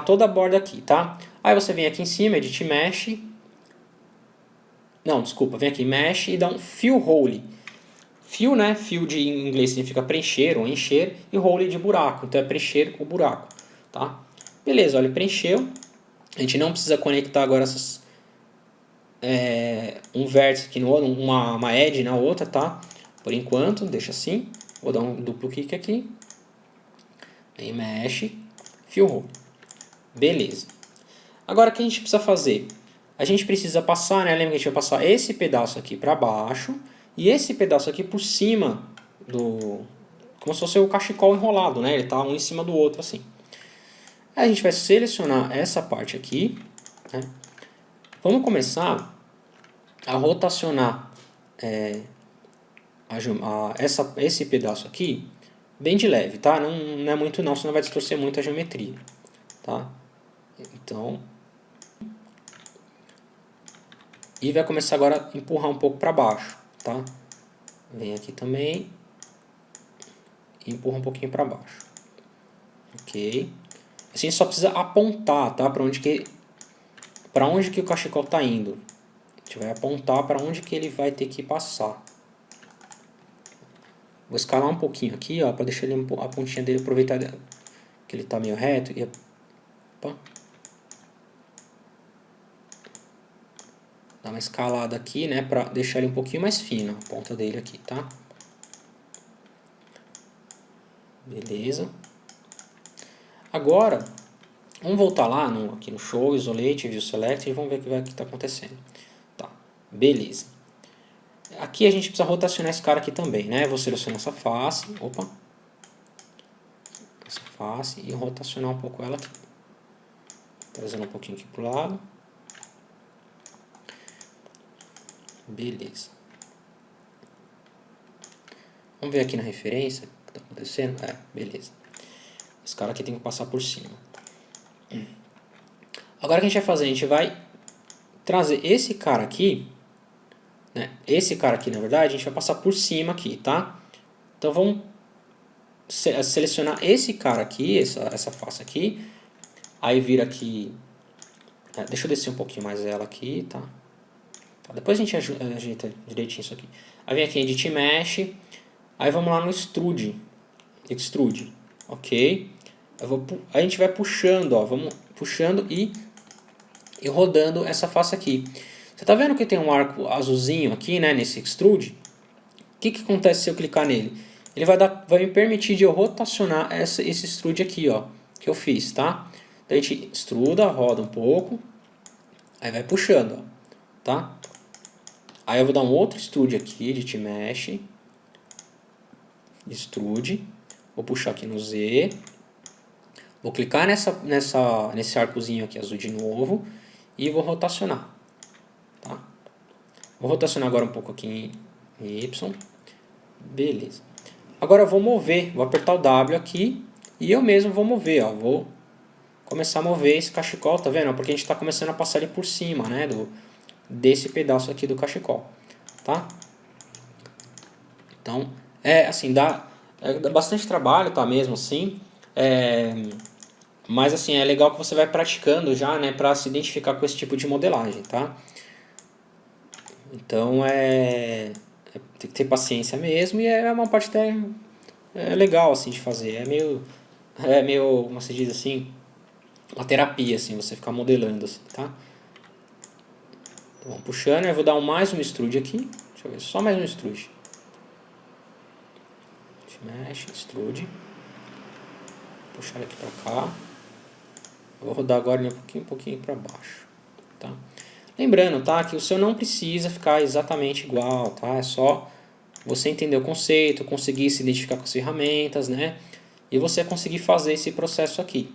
toda a borda aqui, tá? Aí você vem aqui em cima, Edit Mesh, Não, desculpa, vem aqui, Mesh e dá um Fill Hole. Fill, né? Fill de em inglês significa preencher ou encher, e hole de buraco, então é preencher o buraco, tá? Beleza, olha, preencheu. A gente não precisa conectar agora essas, um vértice aqui no outro, uma edge na outra, tá? Por enquanto, deixa assim. Vou dar um duplo clique aqui. Aí Mesh, Fill Hole. Beleza. Agora o que a gente precisa fazer? A gente precisa passar, né? Lembra que a gente vai passar esse pedaço aqui para baixo e esse pedaço aqui por cima do... como se fosse o cachecol enrolado, né? Ele tá um em cima do outro assim. Aí a gente vai selecionar essa parte aqui, né? Vamos começar a rotacionar esse pedaço aqui bem de leve, tá? Não é muito não, senão vai distorcer muito a geometria, tá? Então... E vai começar agora a empurrar um pouco para baixo, tá? Vem aqui também e empurra um pouquinho para baixo. Ok? Assim só precisa apontar, tá? Para onde que o cachecol está indo. A gente vai apontar para onde que ele vai ter que passar. Vou escalar um pouquinho aqui, ó, para deixar ele, a pontinha dele aproveitar que ele está meio reto e opa. Dar uma escalada aqui, né, para deixar ele um pouquinho mais fino, a ponta dele aqui, tá? Beleza. Agora, vamos voltar lá aqui no Show, Isolate, View Select e vamos ver o que está acontecendo. Tá, beleza. Aqui a gente precisa rotacionar esse cara aqui também, né? Vou selecionar essa face, opa. Essa face e rotacionar um pouco ela aqui. Trazendo um pouquinho aqui pro lado. Beleza. Vamos ver aqui na referência o que está acontecendo. Beleza. Esse cara aqui tem que passar por cima. Agora o que a gente vai fazer? A gente vai trazer esse cara aqui, né? Esse cara aqui, na verdade, a gente vai passar por cima aqui, tá? Então vamos selecionar esse cara aqui, essa face aqui. Aí vira aqui... deixa eu descer um pouquinho mais ela aqui, tá? Depois a gente ajeita direitinho isso aqui. Aí vem aqui em Edit Mesh. Aí vamos lá no Extrude. Extrude. Ok. A gente vai puxando, ó. Vamos puxando e rodando essa face aqui. Você tá vendo que tem um arco azulzinho aqui, né? Nesse Extrude. O que acontece se eu clicar nele? Ele vai me permitir de eu rotacionar esse Extrude aqui, ó. Que eu fiz, tá? Então a gente extruda, roda um pouco. Aí vai puxando, ó. Tá? Aí eu vou dar um outro extrude aqui, Edit Mesh. Extrude. Vou puxar aqui no Z. Vou clicar nesse arcozinho aqui azul de novo. E vou rotacionar. Tá? Vou rotacionar agora um pouco aqui em Y. Beleza. Agora eu vou mover. Vou apertar o W aqui. E eu mesmo vou mover. Ó. Vou começar a mover esse cachecol. Tá vendo? Porque a gente está começando a passar ele por cima, né? Desse pedaço aqui do cachecol, tá? Então, assim, dá bastante trabalho, tá mesmo assim, mas assim, é legal que você vai praticando já, né, para se identificar com esse tipo de modelagem, tá? Então, tem que ter paciência mesmo e é uma parte até legal, assim, de fazer, é meio, como se diz assim, uma terapia, assim, você ficar modelando, assim, tá? Então, vamos puxando, eu vou dar mais um extrude aqui. Deixa eu ver, só mais um extrude. Mesh, extrude. Puxar ele aqui pra cá. Eu vou rodar agora um pouquinho para baixo. Tá? Lembrando, tá, que o seu não precisa ficar exatamente igual, tá? É só você entender o conceito, conseguir se identificar com as ferramentas, né? E você conseguir fazer esse processo aqui.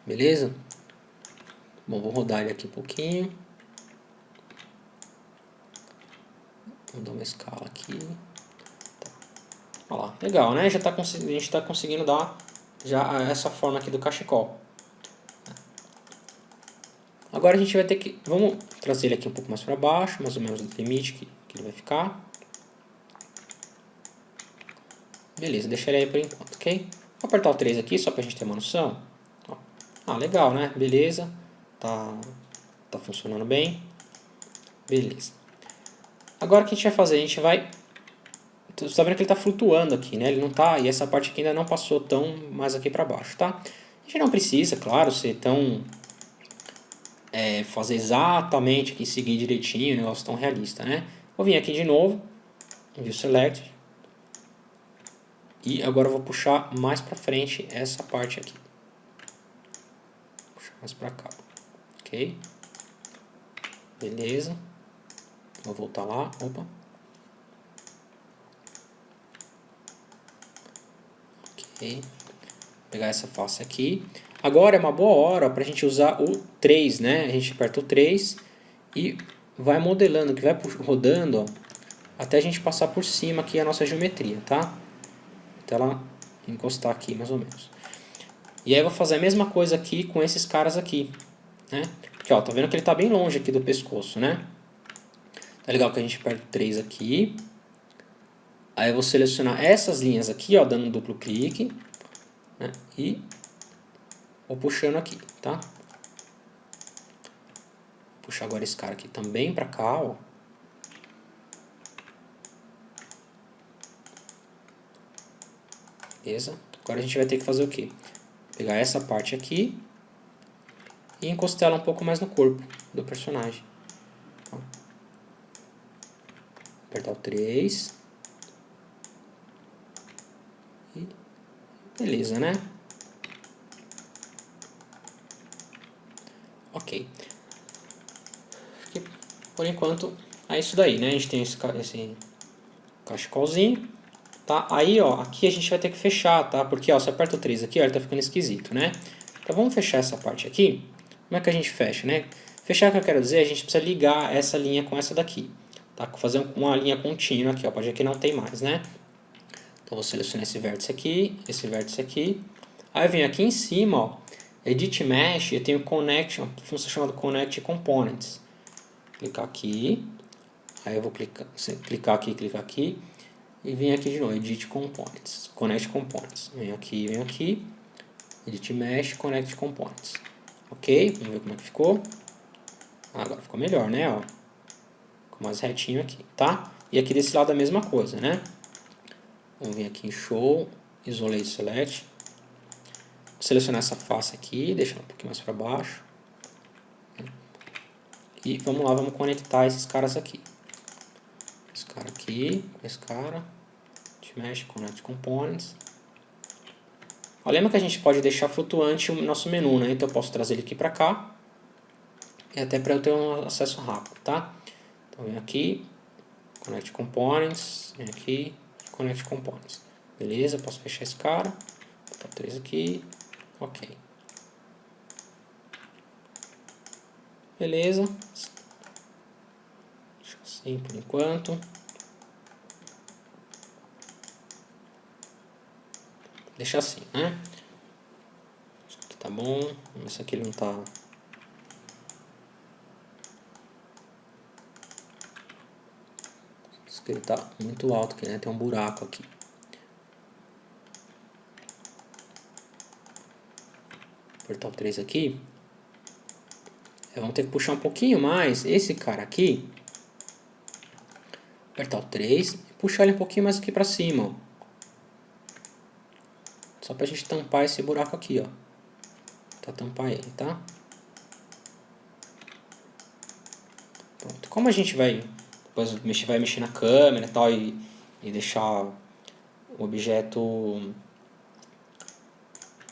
Beleza? Bom, vou rodar ele aqui um pouquinho. Vou dar uma escala aqui. Tá. Olha lá, legal, né? A gente está conseguindo dar já essa forma aqui do cachecol. Agora a gente vai ter que... Vamos trazer ele aqui um pouco mais para baixo, mais ou menos do limite que ele vai ficar. Beleza, deixa ele aí por enquanto, ok? Vou apertar o 3 aqui só para a gente ter uma noção. Legal, né? Beleza. Tá funcionando bem. Beleza. Agora o que a gente vai fazer? A gente vai... Você está vendo que ele está flutuando aqui, né? Ele não tá... E essa parte aqui ainda não passou tão mais aqui para baixo, tá? A gente não precisa, claro, ser tão... fazer exatamente aqui, seguir direitinho, um negócio tão realista, né? Vou vir aqui de novo, View Select, e agora eu vou puxar mais para frente essa parte aqui. Puxar mais para cá, ok? Beleza. Vou voltar lá, opa. Ok. Vou pegar essa face aqui. Agora é uma boa hora para a gente usar o 3, né? A gente aperta o 3 e vai modelando, que vai rodando, ó, até a gente passar por cima aqui a nossa geometria, tá? Até ela encostar aqui, mais ou menos. E aí eu vou fazer a mesma coisa aqui com esses caras aqui, né? Porque, ó, tá vendo que ele tá bem longe aqui do pescoço, né? Tá legal que a gente aperta o 3 aqui. Aí eu vou selecionar essas linhas aqui, ó, dando um duplo clique, né? E vou puxando aqui, tá? Vou puxar agora esse cara aqui também pra cá, ó. Beleza? Agora a gente vai ter que fazer o quê? Pegar essa parte aqui e encostar ela um pouco mais no corpo do personagem. Ó. Apertar o 3. E beleza, né? Ok. Por enquanto é isso daí, né? A gente tem esse cachecolzinho, tá? Aí, ó, aqui a gente vai ter que fechar, tá? Porque, ó, se aperta o 3 aqui, ó, ele tá ficando esquisito, né? Então vamos fechar essa parte aqui. Como é que a gente fecha, né? Fechar, o que eu quero dizer, a gente precisa ligar essa linha com essa daqui, tá? Fazer uma linha contínua aqui, ó. Pode ver que não tem mais, né? Então vou selecionar esse vértice aqui. Aí eu venho aqui em cima, ó, Edit Mesh, eu tenho Connect, uma função chamada Connect Components. Clicar aqui, aí eu vou clicar aqui, e venho aqui de novo, Edit Components, Connect Components. Venho aqui, Edit Mesh, Connect Components. Ok, vamos ver como é que ficou. Agora ficou melhor, né? Ó. Ficou mais retinho aqui, tá? E aqui desse lado a mesma coisa, né? Vamos vir aqui em Show, Isolate Select. Vou selecionar essa face aqui, deixar um pouquinho mais para baixo. E vamos lá, vamos conectar esses caras aqui. Esse cara aqui, esse cara. Mesh, Connect Components. Ó, lembra que a gente pode deixar flutuante o nosso menu, né? Então eu posso trazer ele aqui para cá. E até para eu ter um acesso rápido, tá? Então vem aqui, Connect Components, vem aqui, Connect Components. Beleza, posso fechar esse cara. Botar 3 aqui. Ok. Beleza. Deixa assim por enquanto. Deixa assim, né? Isso aqui tá bom. Esse aqui ele não tá... Isso aqui ele tá muito alto aqui, né? Tem um buraco aqui. Apertar o 3 aqui. Vamos ter que puxar um pouquinho mais esse cara aqui. Apertar o 3 e puxar ele um pouquinho mais aqui pra cima, ó. Só pra gente tampar esse buraco aqui, ó. Tá, tampar ele, tá? Pronto. Como a gente vai depois vai mexer na câmera e tal e deixar o objeto...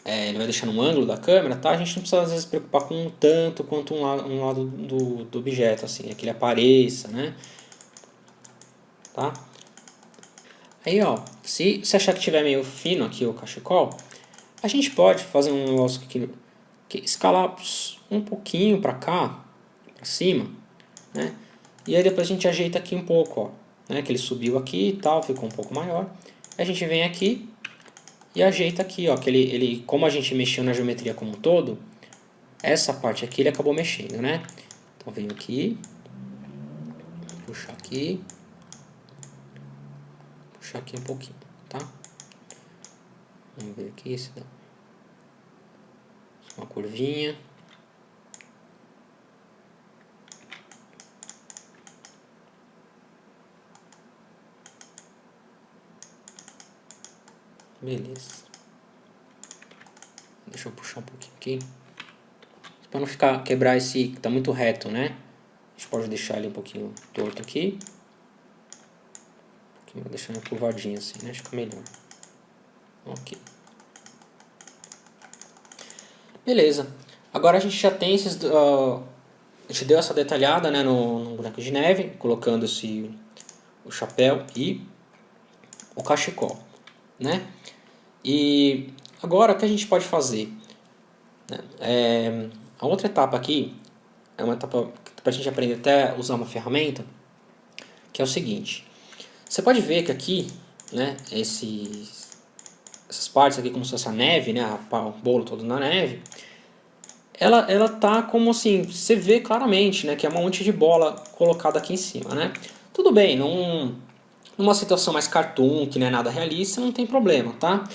ele vai deixar no ângulo da câmera, tá? A gente não precisa às vezes se preocupar com um tanto quanto um lado do objeto, assim, é que ele apareça, né? Tá? Aí, ó, se você achar que tiver meio fino aqui o cachecol, a gente pode fazer um negócio que escalar um pouquinho para cá, para cima, né? E aí depois a gente ajeita aqui um pouco, ó, né? Que ele subiu aqui e tal, ficou um pouco maior. A gente vem aqui e ajeita aqui, ó, que ele como a gente mexeu na geometria como um todo, essa parte aqui ele acabou mexendo, né? Então venho aqui, puxar aqui um pouquinho, tá? Vamos ver aqui se dá uma curvinha. Beleza. Deixa eu puxar um pouquinho aqui. Para não quebrar esse que tá muito reto, né? A gente pode deixar ele um pouquinho torto aqui. Vou deixar ele curvadinho assim, né? Fica melhor. Ok. Beleza. Agora a gente já tem esses... a gente deu essa detalhada, né, no boneco de neve, colocando o chapéu e o cachecol, né? E agora o que a gente pode fazer? A outra etapa aqui é uma etapa para a gente aprender até usar uma ferramenta, que é o seguinte. Você pode ver que aqui, né, essas partes aqui como se fosse a neve, né, o bolo todo na neve, ela tá como assim, você vê claramente, né, que é um monte de bola colocada aqui em cima, né? Tudo bem, numa situação mais cartoon, que não é nada realista, não tem problema, tá?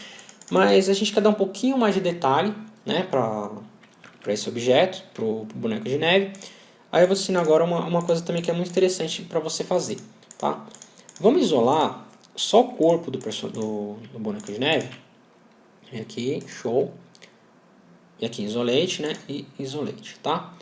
Mas a gente quer dar um pouquinho mais de detalhe, né, para esse objeto, para o boneco de neve. Aí eu vou ensinar agora uma coisa também que é muito interessante para você fazer, tá? Vamos isolar só o corpo do boneco de neve. E aqui, show. E aqui, isolate, né? E isolate, tá?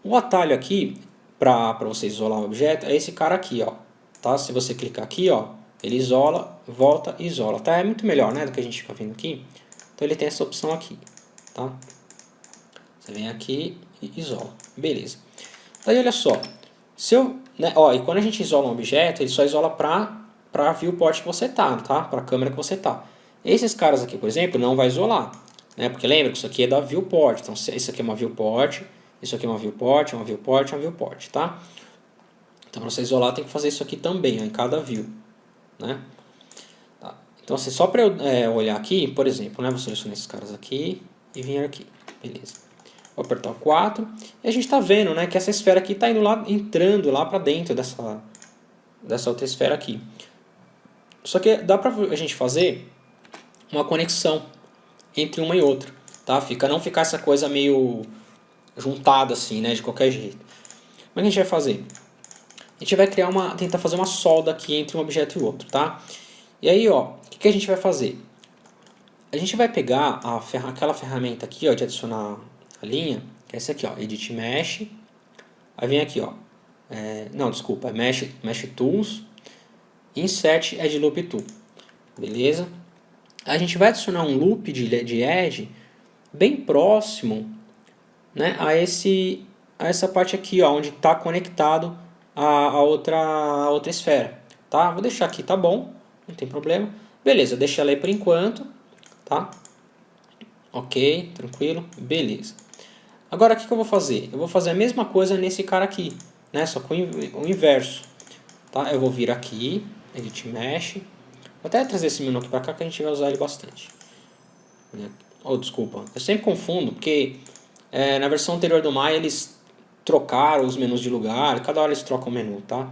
O atalho aqui, para você isolar o objeto, é esse cara aqui, ó. Tá? Se você clicar aqui, ó, ele isola, volta e isola. Tá? É muito melhor, né, do que a gente fica vendo aqui. Então ele tem essa opção aqui, tá? Você vem aqui e isola. Beleza. Daí olha só. Se eu, né, ó, e quando a gente isola um objeto, ele só isola para viewport que você tá? Para a câmera que você tá. Esses caras aqui, por exemplo, não vai isolar, né? Porque lembra que isso aqui é da viewport. Então isso aqui é uma viewport, isso aqui é uma viewport, uma viewport, uma viewport, tá? Então para você isolar tem que fazer isso aqui também, ó, em cada view, né? Tá. Então assim, só para eu olhar aqui, por exemplo, né? Vou selecionar esses caras aqui e vir aqui, beleza? Vou apertar o 4 e a gente está vendo, né, que essa esfera aqui está entrando lá para dentro dessa outra esfera aqui. Só que dá para a gente fazer uma conexão entre uma e outra, tá? Não ficar essa coisa meio juntada assim, né, de qualquer jeito. Como é que a gente vai fazer? A gente vai tentar fazer uma solda aqui entre um objeto e outro, tá? E aí, ó, o que a gente vai fazer? A gente vai pegar aquela ferramenta aqui, ó, de adicionar a linha, que é essa aqui, ó, Edit Mesh. Aí vem aqui, ó, não, desculpa, Mesh Tools, Insert Edge Loop Tool, beleza? A gente vai adicionar um loop de edge bem próximo, né, a essa parte aqui, ó, onde está conectado a outra esfera, tá? Vou deixar aqui, tá bom, não tem problema. Beleza, deixa ela aí por enquanto, tá? Ok, tranquilo, beleza. Agora o que eu vou fazer? Eu vou fazer a mesma coisa nesse cara aqui, né? Só com o inverso, tá? Eu vou vir aqui, Edit Mesh. Vou até trazer esse menu aqui para cá que a gente vai usar ele bastante. Oh, desculpa, eu sempre confundo porque na versão anterior do Maya eles trocaram os menus de lugar, cada hora eles trocam o menu, tá?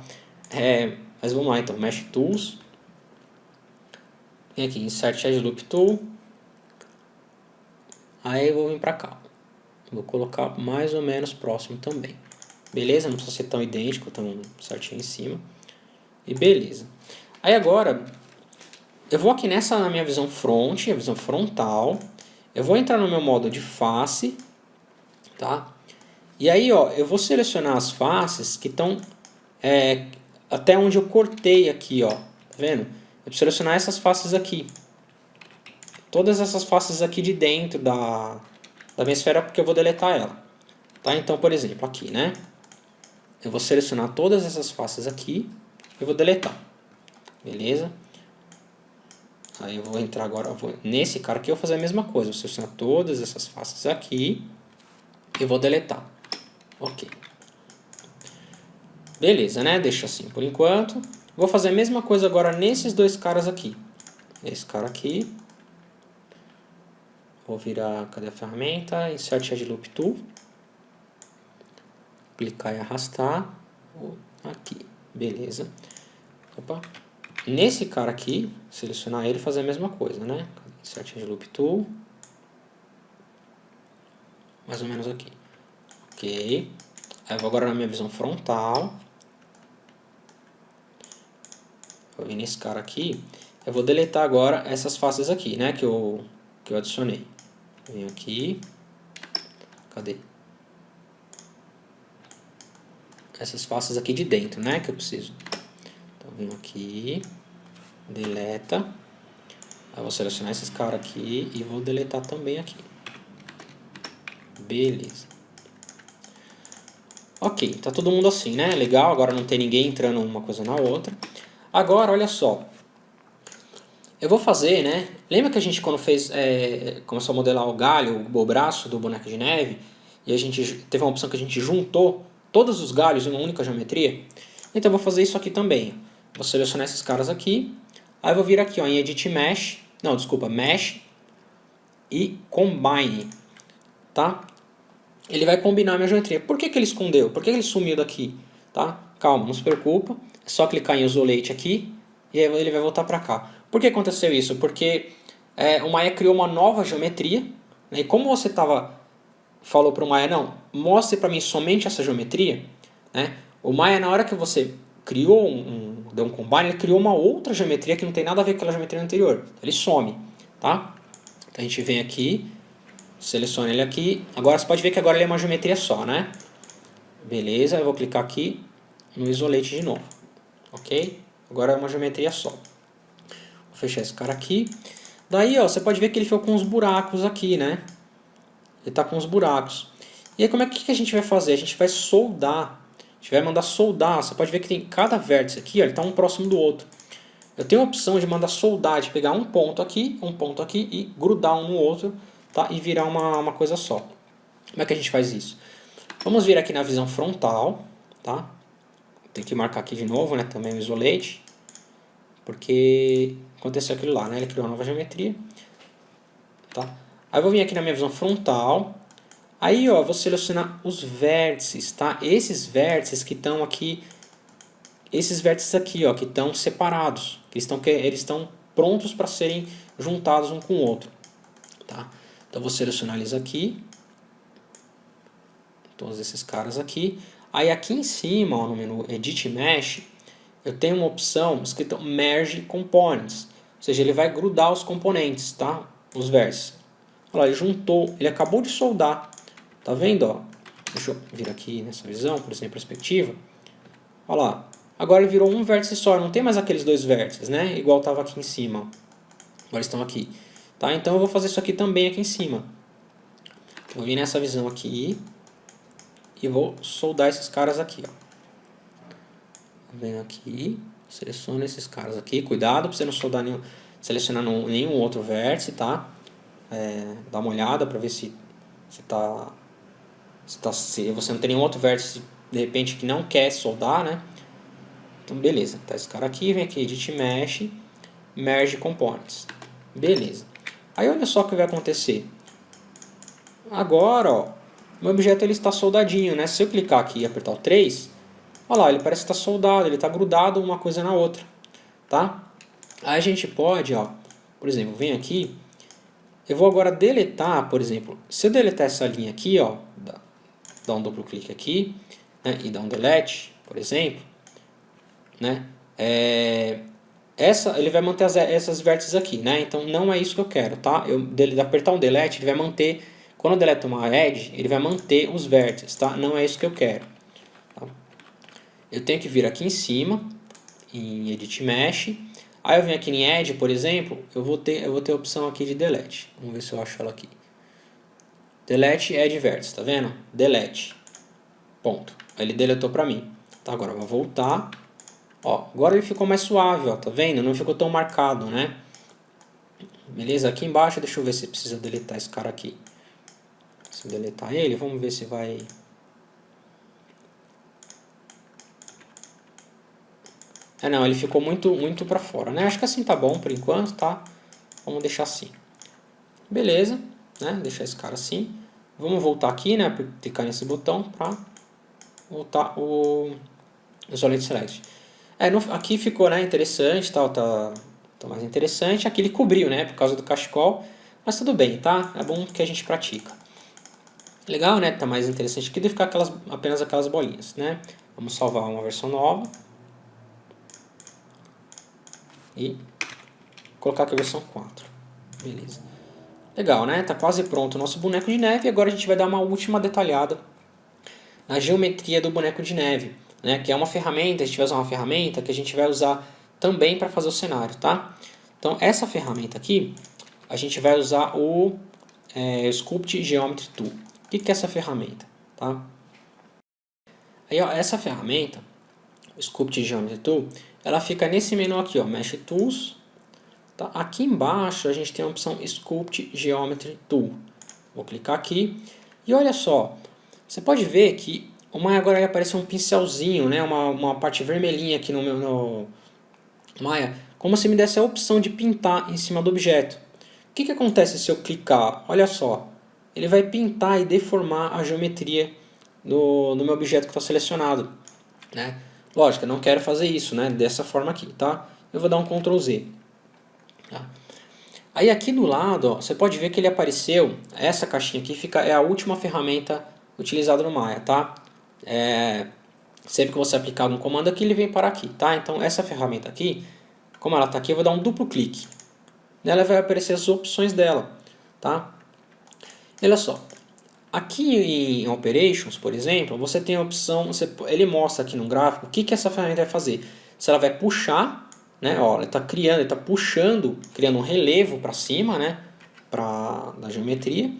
Mas vamos lá então, Mesh Tools. Vem aqui, Insert Edge Loop Tool. Aí eu vou vir para cá. Vou colocar mais ou menos próximo também. Beleza? Não precisa ser tão idêntico, tão certinho em cima. E beleza. Aí agora, eu vou aqui na minha visão front, a visão frontal. Eu vou entrar no meu modo de face, tá? E aí, ó, eu vou selecionar as faces que estão até onde eu cortei aqui, ó. Tá vendo? Eu vou selecionar essas faces aqui. Todas essas faces aqui de dentro da minha esfera, porque eu vou deletar ela. Tá? Então, por exemplo, aqui, né? Eu vou selecionar todas essas faces aqui e vou deletar. Beleza? Aí eu vou entrar agora, nesse cara aqui eu vou fazer a mesma coisa. Vou selecionar todas essas faces aqui e vou deletar. Ok. Beleza, né? Deixa assim por enquanto. Vou fazer a mesma coisa agora nesses dois caras aqui. Esse cara aqui. Vou virar, cadê a ferramenta? Insert Edge Loop Tool. Clicar e arrastar. Aqui. Beleza. Opa. Nesse cara aqui, selecionar ele e fazer a mesma coisa, né? Insert Edge Loop Tool. Mais ou menos aqui. Ok. Aí eu vou agora na minha visão frontal. Vou vir nesse cara aqui. eu vou deletar agora essas faces aqui, né, que eu adicionei. Venho aqui, cadê? Essas faces aqui de dentro, né, que eu preciso. Então, venho aqui, deleta. Aí vou selecionar esses caras aqui e vou deletar também aqui. Beleza. Ok, tá todo mundo assim, né? Legal, agora não tem ninguém entrando uma coisa na outra. Agora, olha só. Eu vou fazer, né? Lembra que a gente quando começou a modelar o galho, o braço do boneco de neve, e a gente teve uma opção que a gente juntou todos os galhos em uma única geometria? Então eu vou fazer isso aqui também. Vou selecionar esses caras aqui. Aí eu vou vir aqui ó, em Edit Mesh. Não, desculpa, Mesh e Combine. Tá? Ele vai combinar a minha geometria. Por que ele escondeu? Por que ele sumiu daqui? Tá? Calma, não se preocupa. É só clicar em Isolate aqui e aí ele vai voltar para cá. Por que aconteceu isso? Porque o Maya criou uma nova geometria. Né? E como você falou para o Maya, não, mostre para mim somente essa geometria. Né? O Maya, na hora que você criou deu um combine, ele criou uma outra geometria que não tem nada a ver com aquela geometria anterior. Ele some. Tá? Então a gente vem aqui, seleciona ele aqui. Agora você pode ver que agora ele é uma geometria só, né? Beleza, eu vou clicar aqui no Isolate de novo. Ok? Agora é uma geometria só. Vou fechar esse cara aqui. Daí, ó, você pode ver que ele ficou com uns buracos aqui, né? Ele tá com uns buracos. E aí, como é que a gente vai fazer? A gente vai soldar. A gente vai mandar soldar. Você pode ver que tem cada vértice aqui, ó, ele tá um próximo do outro. Eu tenho a opção de mandar soldar, de pegar um ponto aqui e grudar um no outro, tá? E virar uma coisa só. Como é que a gente faz isso? Vamos vir aqui na visão frontal, tá? Tem que marcar aqui de novo, né? Também o Isolate. Porque aconteceu aquilo lá, né? Ele criou uma nova geometria. Tá? Aí eu vou vir aqui na minha visão frontal. Aí, ó, vou selecionar os vértices, tá? Esses vértices que estão aqui, esses vértices aqui, ó, que estão separados, eles estão prontos para serem juntados um com o outro, tá? Então vou selecionar eles aqui, todos esses caras aqui. Aí aqui em cima, ó, no menu Edit Mesh, eu tenho uma opção escrita Merge Components, ou seja, ele vai grudar os componentes, tá? Os vértices. Olha lá, ele juntou, ele acabou de soldar. Tá vendo, ó? Deixa eu vir aqui nessa visão, por exemplo, perspectiva. Olha lá. Agora ele virou um vértice só, não tem mais aqueles dois vértices, né? Igual estava aqui em cima. Agora estão aqui. Tá? Então eu vou fazer isso aqui também aqui em cima. Vou vir nessa visão aqui e vou soldar esses caras aqui, ó. Venho aqui, seleciono esses caras aqui. Cuidado para você não soldar selecionar nenhum outro vértice, tá? Dá uma olhada para ver se você não tem nenhum outro vértice de repente que não quer soldar, né? Então beleza, tá esse cara aqui, vem aqui Edit Mesh, Merge Components. Beleza. Aí olha só o que vai acontecer. Agora, ó, meu objeto ele está soldadinho, né? Se eu clicar aqui e apertar o 3, olha lá, ele parece que está soldado, ele está grudado uma coisa na outra, tá? Aí a gente pode, ó, por exemplo, vem aqui, eu vou agora deletar, por exemplo, se eu deletar essa linha aqui, ó, dá um duplo clique aqui, né, e dá um delete, por exemplo, né, ele vai manter essas vértices aqui, né, então não é isso que eu quero, tá, apertar um delete, ele vai manter, quando eu deleto uma edge, ele vai manter os vértices, tá, não é isso que eu quero, tá? Eu tenho que vir aqui em cima, em Edit Mesh, aí eu venho aqui em Edge, por exemplo, eu vou ter a opção aqui de Delete. Vamos ver se eu acho ela aqui. Delete Edge Vertex, tá vendo? Delete. Ponto. Aí ele deletou pra mim. Tá, agora eu vou voltar. Ó, agora ele ficou mais suave, ó, tá vendo? Não ficou tão marcado, né? Beleza? Aqui embaixo, deixa eu ver se precisa deletar esse cara aqui. Se eu deletar ele, vamos ver se vai... não, ele ficou muito pra fora, né? Acho que assim tá bom por enquanto, tá? Vamos deixar assim. Beleza, né? Deixar esse cara assim. Vamos voltar aqui, né? Clicar nesse botão pra voltar o Isolate Select. Aqui ficou, né? Interessante, tal, tá mais interessante. Aqui ele cobriu, né? Por causa do cachecol. Mas tudo bem, tá? É bom que a gente pratica. Legal, né? Tá mais interessante aqui do que ficar apenas aquelas bolinhas, né? Vamos salvar uma versão nova. E colocar aqui a versão 4. Beleza. Legal, né? Tá quase pronto o nosso boneco de neve. E agora a gente vai dar uma última detalhada na geometria do boneco de neve, né? Que é uma ferramenta, a gente vai usar uma ferramenta que a gente vai usar também para fazer o cenário, tá? Então essa ferramenta aqui, a gente vai usar o Sculpt Geometry Tool. O que é essa ferramenta? Tá? Aí, ó, essa ferramenta, o Sculpt Geometry Tool, ela fica nesse menu aqui, ó, Mesh Tools. Tá? Aqui embaixo a gente tem a opção Sculpt Geometry Tool. Vou clicar aqui e olha só, você pode ver que o Maya agora apareceu um pincelzinho, né? uma parte vermelhinha aqui no Maya, como se me desse a opção de pintar em cima do objeto. O que acontece se eu clicar? Olha só, ele vai pintar e deformar a geometria no meu objeto que está selecionado, né? Lógico, eu não quero fazer isso, né? Dessa forma aqui, tá? Eu vou dar um Ctrl Z. Tá? Aí aqui do lado, ó, você pode ver que ele apareceu, essa caixinha aqui é a última ferramenta utilizada no Maya, tá? Sempre que você aplicar um comando aqui, ele vem para aqui, tá? Então essa ferramenta aqui, como ela está aqui, eu vou dar um duplo clique. Nela vai aparecer as opções dela, tá? Olha só, aqui em Operations, por exemplo, você tem a opção, ele mostra aqui no gráfico o que essa ferramenta vai fazer. Se ela vai puxar, né? Ó, ele está criando, ele está puxando, criando um relevo para cima, né? Da geometria.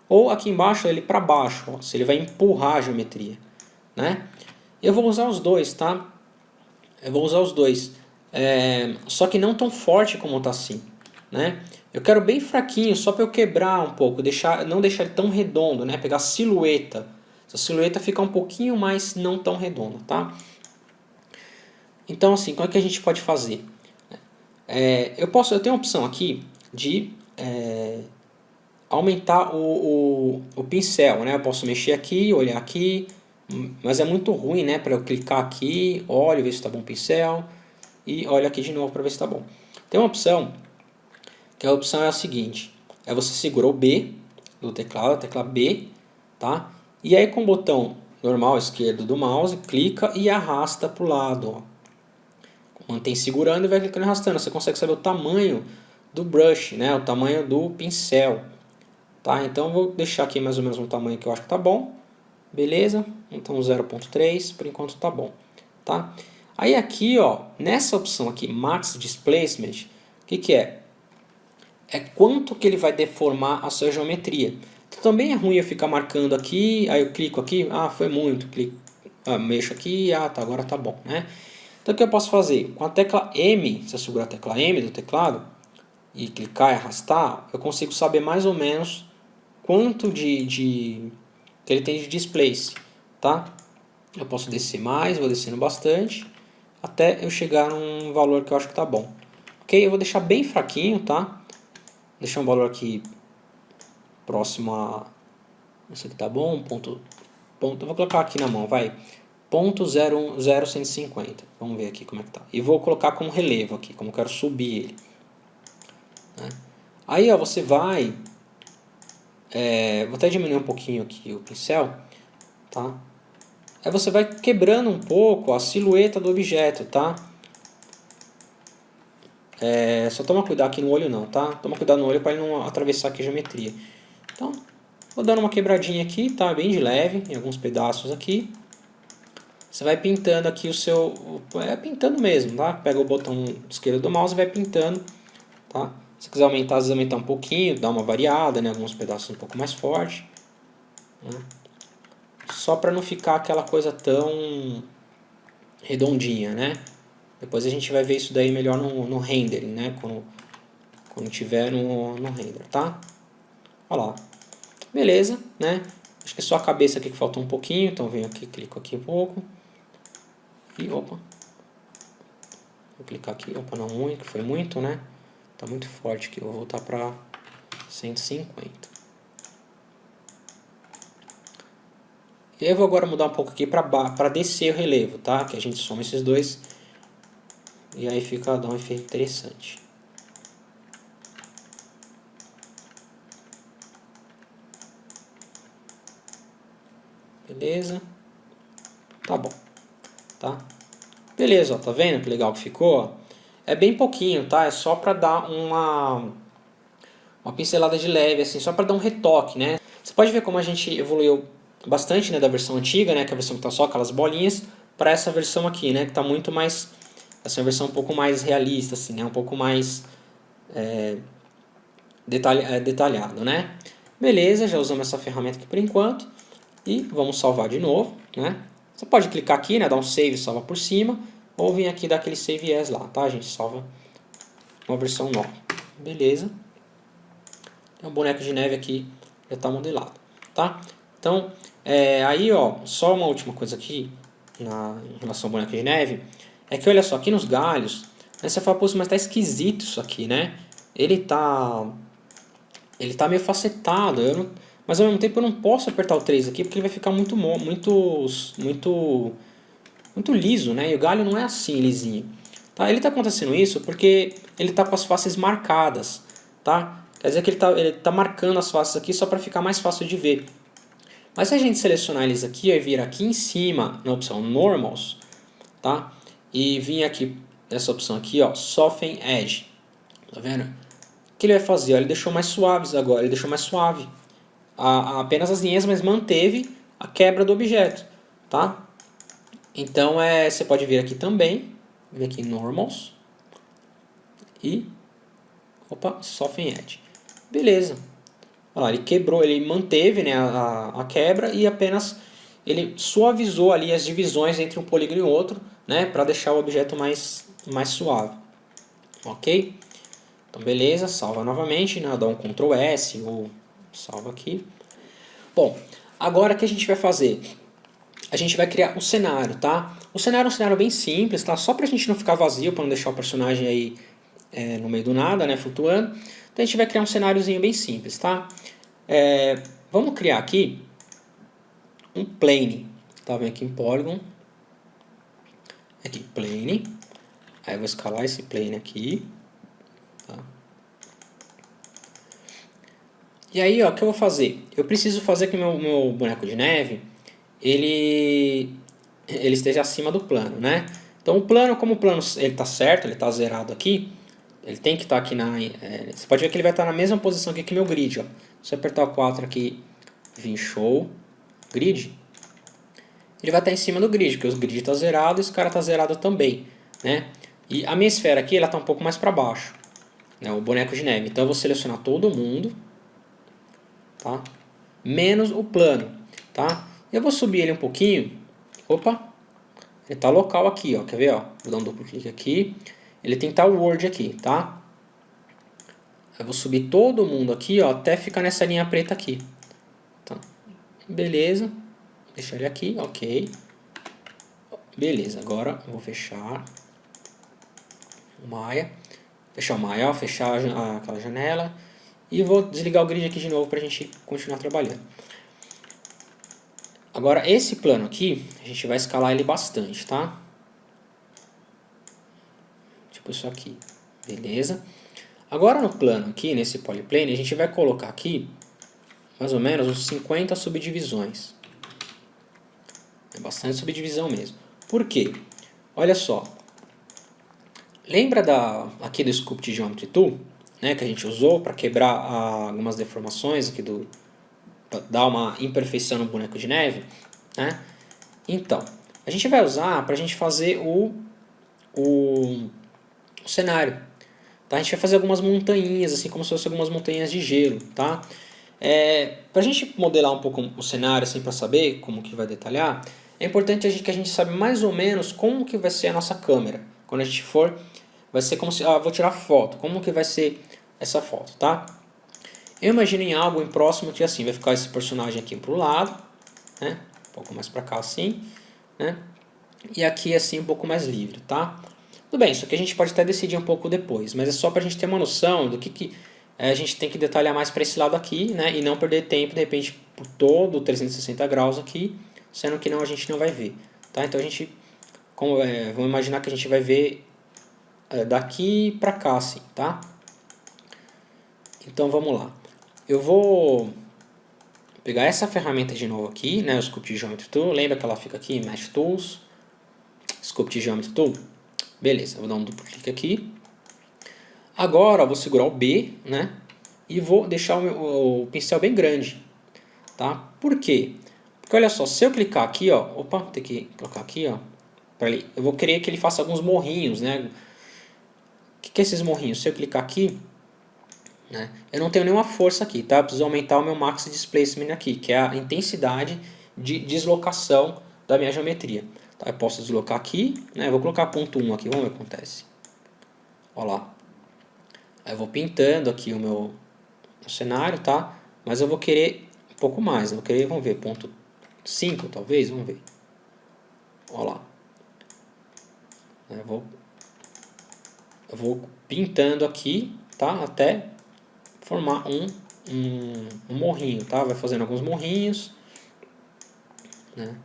Ou aqui embaixo ele para baixo, ó, se ele vai empurrar a geometria, né? Eu vou usar os dois, tá? Eu vou usar os dois, só que não tão forte como está assim, né? Eu quero bem fraquinho, só para eu quebrar um pouco, não deixar ele tão redondo, né? Pegar a silhueta. Essa silhueta fica um pouquinho mais não tão redonda, tá? Então assim, como é que a gente pode fazer? Eu tenho a opção aqui de aumentar o pincel, né? Eu posso mexer aqui, olhar aqui, mas é muito ruim, né? Para eu clicar aqui, olho, ver se está bom o pincel e olho aqui de novo para ver se está bom. Tem uma opção, que a opção é a seguinte, você segura o B do teclado, a tecla B, tá? E aí com o botão normal esquerdo do mouse, clica e arrasta para o lado, ó. Mantém segurando e vai clicando e arrastando. Você consegue saber o tamanho do brush, né? O tamanho do pincel. Tá? Então eu vou deixar aqui mais ou menos um tamanho que eu acho que tá bom. Beleza? Então 0.3, por enquanto tá bom. Tá? Aí aqui, ó, nessa opção aqui, Max Displacement, o que é? É quanto que ele vai deformar a sua geometria. Então, também é ruim eu ficar marcando aqui, aí eu clico aqui, foi muito, mexo aqui, tá, agora tá bom, né? Então o que eu posso fazer? Com a tecla M, se eu segurar a tecla M do teclado e clicar e arrastar, eu consigo saber mais ou menos quanto que ele tem de displace, tá? Eu posso descer mais, vou descendo bastante, até eu chegar num valor que eu acho que tá bom. Ok? Eu vou deixar bem fraquinho, tá? Deixar um valor aqui próximo a... Não sei que tá bom, eu vou colocar aqui na mão, vai. 0.00150. Vamos ver aqui como é que tá. E vou colocar como relevo aqui, como eu quero subir ele. Né? Aí ó, você vai... vou até diminuir um pouquinho aqui o pincel. Tá? Aí você vai quebrando um pouco a silhueta do objeto. Tá? Só toma cuidado aqui no olho não. Tá? Toma cuidado no olho para ele não atravessar aqui a geometria. Então, vou dando uma quebradinha aqui, tá? Bem de leve, em alguns pedaços aqui. Você vai pintando aqui o seu... pintando mesmo, tá? Pega o botão esquerdo do mouse e vai pintando, tá? Se quiser aumentar, às vezes aumentar um pouquinho, dar uma variada, né? Alguns pedaços um pouco mais forte. Né? Só para não ficar aquela coisa tão redondinha, né? Depois a gente vai ver isso daí melhor no rendering, né? Quando tiver no render, tá? Olha lá. Beleza, né? Acho que é só a cabeça aqui que faltou um pouquinho, então venho aqui, clico aqui um pouco. E opa, vou clicar aqui, opa, não muito, que foi muito, né? Tá muito forte aqui, vou voltar para 150. E aí eu vou agora mudar um pouco aqui para descer o relevo, tá? Que a gente soma esses dois e aí dá um efeito interessante. Beleza? Tá bom, tá? Beleza, ó, tá vendo que legal que ficou? É bem pouquinho, tá? É só para dar uma pincelada de leve, assim, só para dar um retoque, né? Você pode ver como a gente evoluiu bastante, né, da versão antiga, né, que é a versão que tá só aquelas bolinhas, para essa versão aqui, né, que tá muito mais, essa versão um pouco mais realista, assim, né, um pouco mais detalhado, né? Beleza, já usamos essa ferramenta aqui por enquanto e vamos salvar de novo, né? Você pode clicar aqui, né, dar um save e salva por cima, ou vir aqui dar aquele save as lá, tá? A gente salva uma versão nova. Beleza. Tem um boneco de neve aqui, já está modelado, tá? Então, aí, ó, só uma última coisa aqui, em relação ao boneco de neve, é que olha só, aqui nos galhos, né, você fala, pô, mas tá esquisito isso aqui, né? Ele tá meio facetado, mas ao mesmo tempo eu não posso apertar o 3 aqui, porque ele vai ficar muito liso, né? E o galho não é assim, lisinho. Tá? Ele está acontecendo isso porque ele está com as faces marcadas, tá? Quer dizer que ele tá marcando as faces aqui só para ficar mais fácil de ver. Mas se a gente selecionar eles aqui e vir aqui em cima na opção Normals, tá? E vir aqui nessa opção aqui, ó, Soften Edge, tá vendo? O que ele vai fazer? Ó, ele deixou mais suaves agora, ele deixou mais suave apenas as linhas, mas manteve a quebra do objeto, tá? Então você pode vir aqui também, vir aqui em Normals e Soften Edge. Beleza. Olha lá, ele quebrou, ele manteve, né, a quebra e apenas ele suavizou ali as divisões entre um polígono e outro, né, para deixar o objeto mais suave. Ok? Então beleza, salva novamente, né, dá um Ctrl S ou salva aqui. Bom, agora o que a gente vai fazer? A gente vai criar um cenário, tá? O cenário é um cenário bem simples, tá? Só pra gente não ficar vazio, para não deixar o personagem aí no meio do nada, né, flutuando. Então a gente vai criar um cenáriozinho bem simples, tá? Vamos criar aqui um plane, tá? Vem aqui em Polygon, aqui plane, aí eu vou escalar esse plane aqui, tá? E aí, ó, o que eu vou fazer? Eu preciso fazer que o meu boneco de neve, ele esteja acima do plano, né? Então o plano, como o plano ele tá certo, ele tá zerado aqui, ele tem que estar aqui você pode ver que ele vai estar na mesma posição aqui que meu grid, ó. Se eu apertar o 4 aqui, vir show, grid, ele vai estar em cima do grid, porque o grid está zerado e esse cara está zerado também, né? E a minha esfera aqui, ela está um pouco mais para baixo, né? O boneco de neve. Então eu vou selecionar todo mundo, tá? Menos o plano, tá? Eu vou subir ele um pouquinho. Opa, ele está local aqui, ó. Quer ver, ó? Vou dar um duplo clique aqui. Ele tem que estar Word aqui, tá? Eu vou subir todo mundo aqui, ó, até ficar nessa linha preta aqui. Tá. Beleza. Deixar ele aqui, ok. Beleza, agora eu vou fechar o Maya. Fechar o Maya, ó, fechar aquela janela. E vou desligar o grid aqui de novo para a gente continuar trabalhando. Agora esse plano aqui, a gente vai escalar ele bastante, tá? Tipo isso aqui. Beleza. Agora no plano aqui, nesse polyplane, a gente vai colocar aqui mais ou menos uns 50 subdivisões. É bastante subdivisão mesmo. Por quê? Olha só. Lembra aqui do Sculpt Geometry Tool, né, que a gente usou para quebrar algumas deformações aqui para dar uma imperfeição no boneco de neve, né? Então, a gente vai usar para a gente fazer o cenário. Tá? A gente vai fazer algumas montanhas, assim como se fossem algumas montanhas de gelo, tá? Para a gente modelar um pouco o cenário, assim, para saber como que vai detalhar, é importante que a gente saiba mais ou menos como que vai ser a nossa câmera. Quando a gente for, vai ser como se... vou tirar foto. Como que vai ser essa foto, tá? Eu imagino em algo em próximo que assim, vai ficar esse personagem aqui pro lado, né? Um pouco mais para cá assim, né? E aqui assim um pouco mais livre, tá? Tudo bem, isso aqui a gente pode até decidir um pouco depois, mas é só para a gente ter uma noção do que a gente tem que detalhar mais para esse lado aqui, né? E não perder tempo, de repente, por todo o 360 graus aqui, sendo que não, a gente não vai ver, tá? Então a gente, vamos imaginar que a gente vai ver daqui para cá, assim, tá? Então vamos lá. Eu vou pegar essa ferramenta de novo aqui, o Sculpt Geometry Tool. Lembra que ela fica aqui, Mesh Tools, Sculpt Geometry Tool. Beleza, vou dar um duplo clique aqui. Agora eu vou segurar o B, né? E vou deixar o pincel bem grande, tá? Por quê? Porque olha só, se eu clicar aqui, ó, opa, vou ter que colocar aqui, ó, eu vou querer que ele faça alguns morrinhos, né? O que é esses morrinhos? Se eu clicar aqui, né, eu não tenho nenhuma força aqui, tá? Eu preciso aumentar o meu Max Displacement aqui, que é a intensidade de deslocação da minha geometria. Tá? Eu posso deslocar aqui, né? Eu vou colocar ponto 1 aqui, vamos ver o que acontece. Olha lá. Aí eu vou pintando aqui o meu cenário, tá? Mas eu vou querer um pouco mais, eu vou querer, vamos ver, ponto 5 talvez, vamos ver. Olha lá. Eu vou pintando aqui, tá? Até formar um morrinho, tá? Vai fazendo alguns morrinhos, né?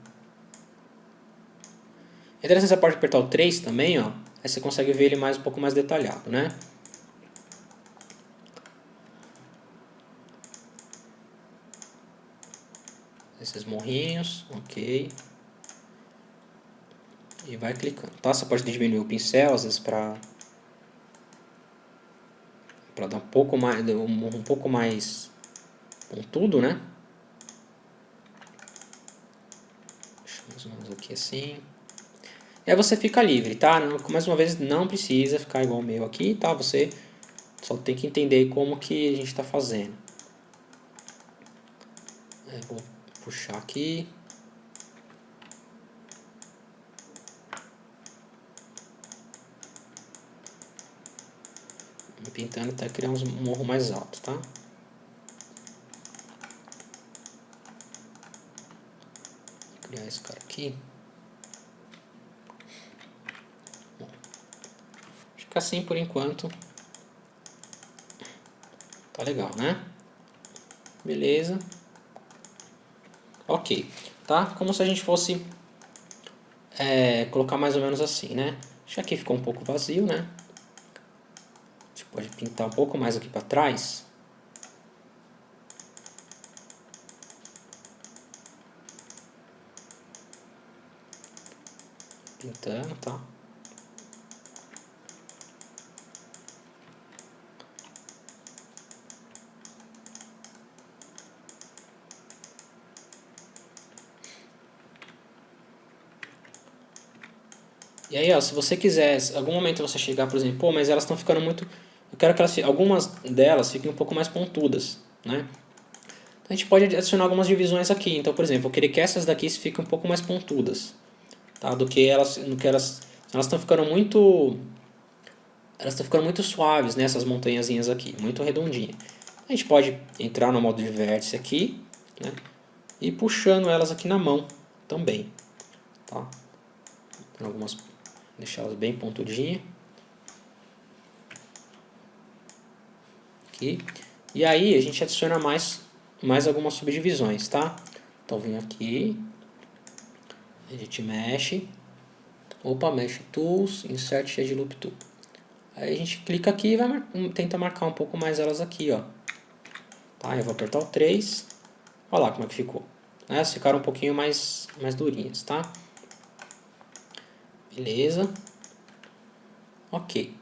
É interessante essa parte de apertar o 3 também, ó. Aí você consegue ver ele um pouco mais detalhado, né? Esses morrinhos, ok. E vai clicando, tá? Você pode diminuir o pincel, às vezes para dar um pouco mais pontudo, né? Deixa eu mais ou menos aqui assim. E aí você fica livre, tá? Mais uma vez, não precisa ficar igual o meu aqui, tá? Você só tem que entender como que a gente está fazendo. Eu vou puxar aqui. Pintando até criar um morro mais alto, tá? Vou criar esse cara aqui. Bom, acho que assim por enquanto tá legal, né? Beleza. Ok, tá? Como se a gente fosse colocar mais ou menos assim, né? Acho que aqui ficou um pouco vazio, né? A gente pode pintar um pouco mais aqui para trás. Pintando, tá? E aí, ó, se você quiser, em algum momento você chegar, por exemplo, pô, mas elas estão ficando muito... Eu quero que algumas delas fiquem um pouco mais pontudas, né? Então, a gente pode adicionar algumas divisões aqui. Então, por exemplo, eu queria que essas daqui fiquem um pouco mais pontudas, tá? Do que elas estão ficando muito... Elas estão ficando muito suaves, né? Essas montanhazinhas aqui, muito redondinhas. A gente pode entrar no modo de vértice aqui, né? E puxando elas aqui na mão também, tá? Algumas, deixar elas bem pontudinhas. Aqui. E aí a gente adiciona mais algumas subdivisões, tá? Então vem aqui, Edit Mesh, opa, Mesh Tools, Insert Shade Loop Tool. Aí a gente clica aqui e vai tenta marcar um pouco mais elas aqui, ó. Tá? Eu vou apertar o 3. Olha lá como é que ficou. Né? Elas ficaram um pouquinho mais durinhas, tá? Beleza. Ok.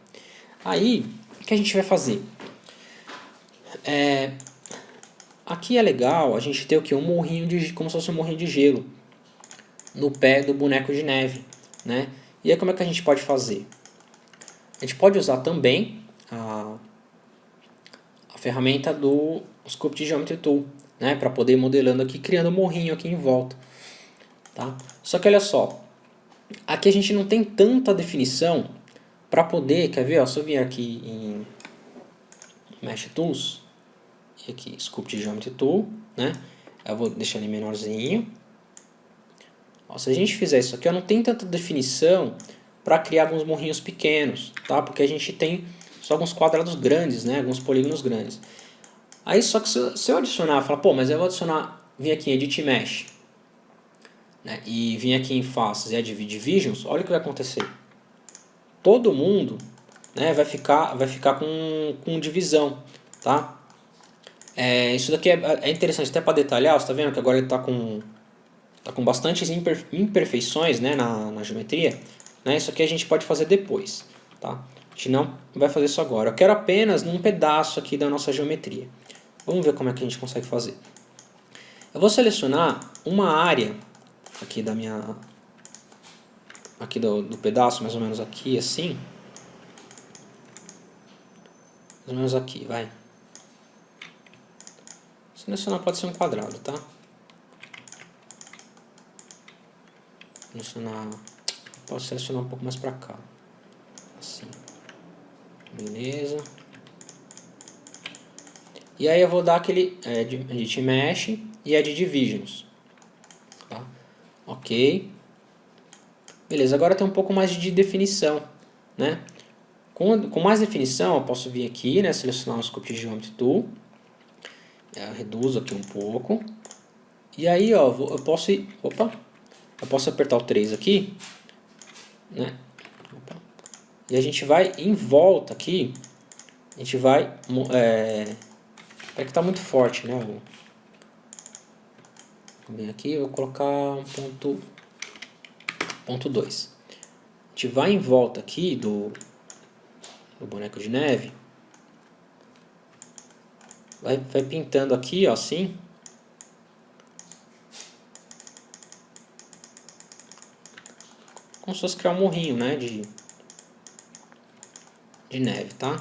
Aí, o que a gente vai fazer? Aqui é legal a gente ter o que? Um morrinho como se fosse um morrinho de gelo no pé do boneco de neve, né? E aí como é que a gente pode fazer? A gente pode usar também a ferramenta do Sculpt Geometry Tool, né? Para poder ir modelando aqui, criando um morrinho aqui em volta, tá? Só que olha só, aqui a gente não tem tanta definição para poder, quer ver? Ó, se eu vier aqui em Mesh Tools, e aqui Sculpt Geometry Tool, né? Eu vou deixar ele menorzinho. Ó, se a gente fizer isso aqui, ó, não tem tanta definição para criar alguns morrinhos pequenos, tá? Porque a gente tem só alguns quadrados grandes, né? Alguns polígonos grandes. Aí só que se eu adicionar, falar, pô, mas eu vou adicionar, vir aqui em Edit Mesh, né? E vir aqui em Faces e Add Divisions, olha o que vai acontecer. Todo mundo, né, vai ficar com divisão, tá? Isso daqui é interessante até para detalhar, você tá vendo que agora ele tá com bastantes imperfeições, né, na geometria. né? Isso aqui a gente pode fazer depois, tá? A gente não vai fazer isso agora. Eu quero apenas num pedaço aqui da nossa geometria. Vamos ver como é que a gente consegue fazer. Eu vou selecionar uma área aqui da minha... aqui do pedaço, mais ou menos aqui, assim. Mais ou menos aqui, vai. Selecionar pode ser um quadrado, tá? Posso selecionar um pouco mais pra cá. Assim. Beleza. E aí eu vou dar aquele Edit Mesh e Edit Divisions. Tá? Ok. Beleza, agora tem um pouco mais de definição, né? Com mais definição, eu posso vir aqui, né, selecionar o Sculpt Geometry Tool. Eu reduzo aqui um pouco. E aí, ó, eu posso apertar o 3 aqui, né? E a gente vai em volta aqui, a gente vai... é que tá muito forte, né? Vou vir aqui, eu vou colocar um ponto 2. A gente vai em volta aqui do boneco de neve. Vai pintando aqui, ó, assim. Como se fosse criar um morrinho, né? De neve, tá?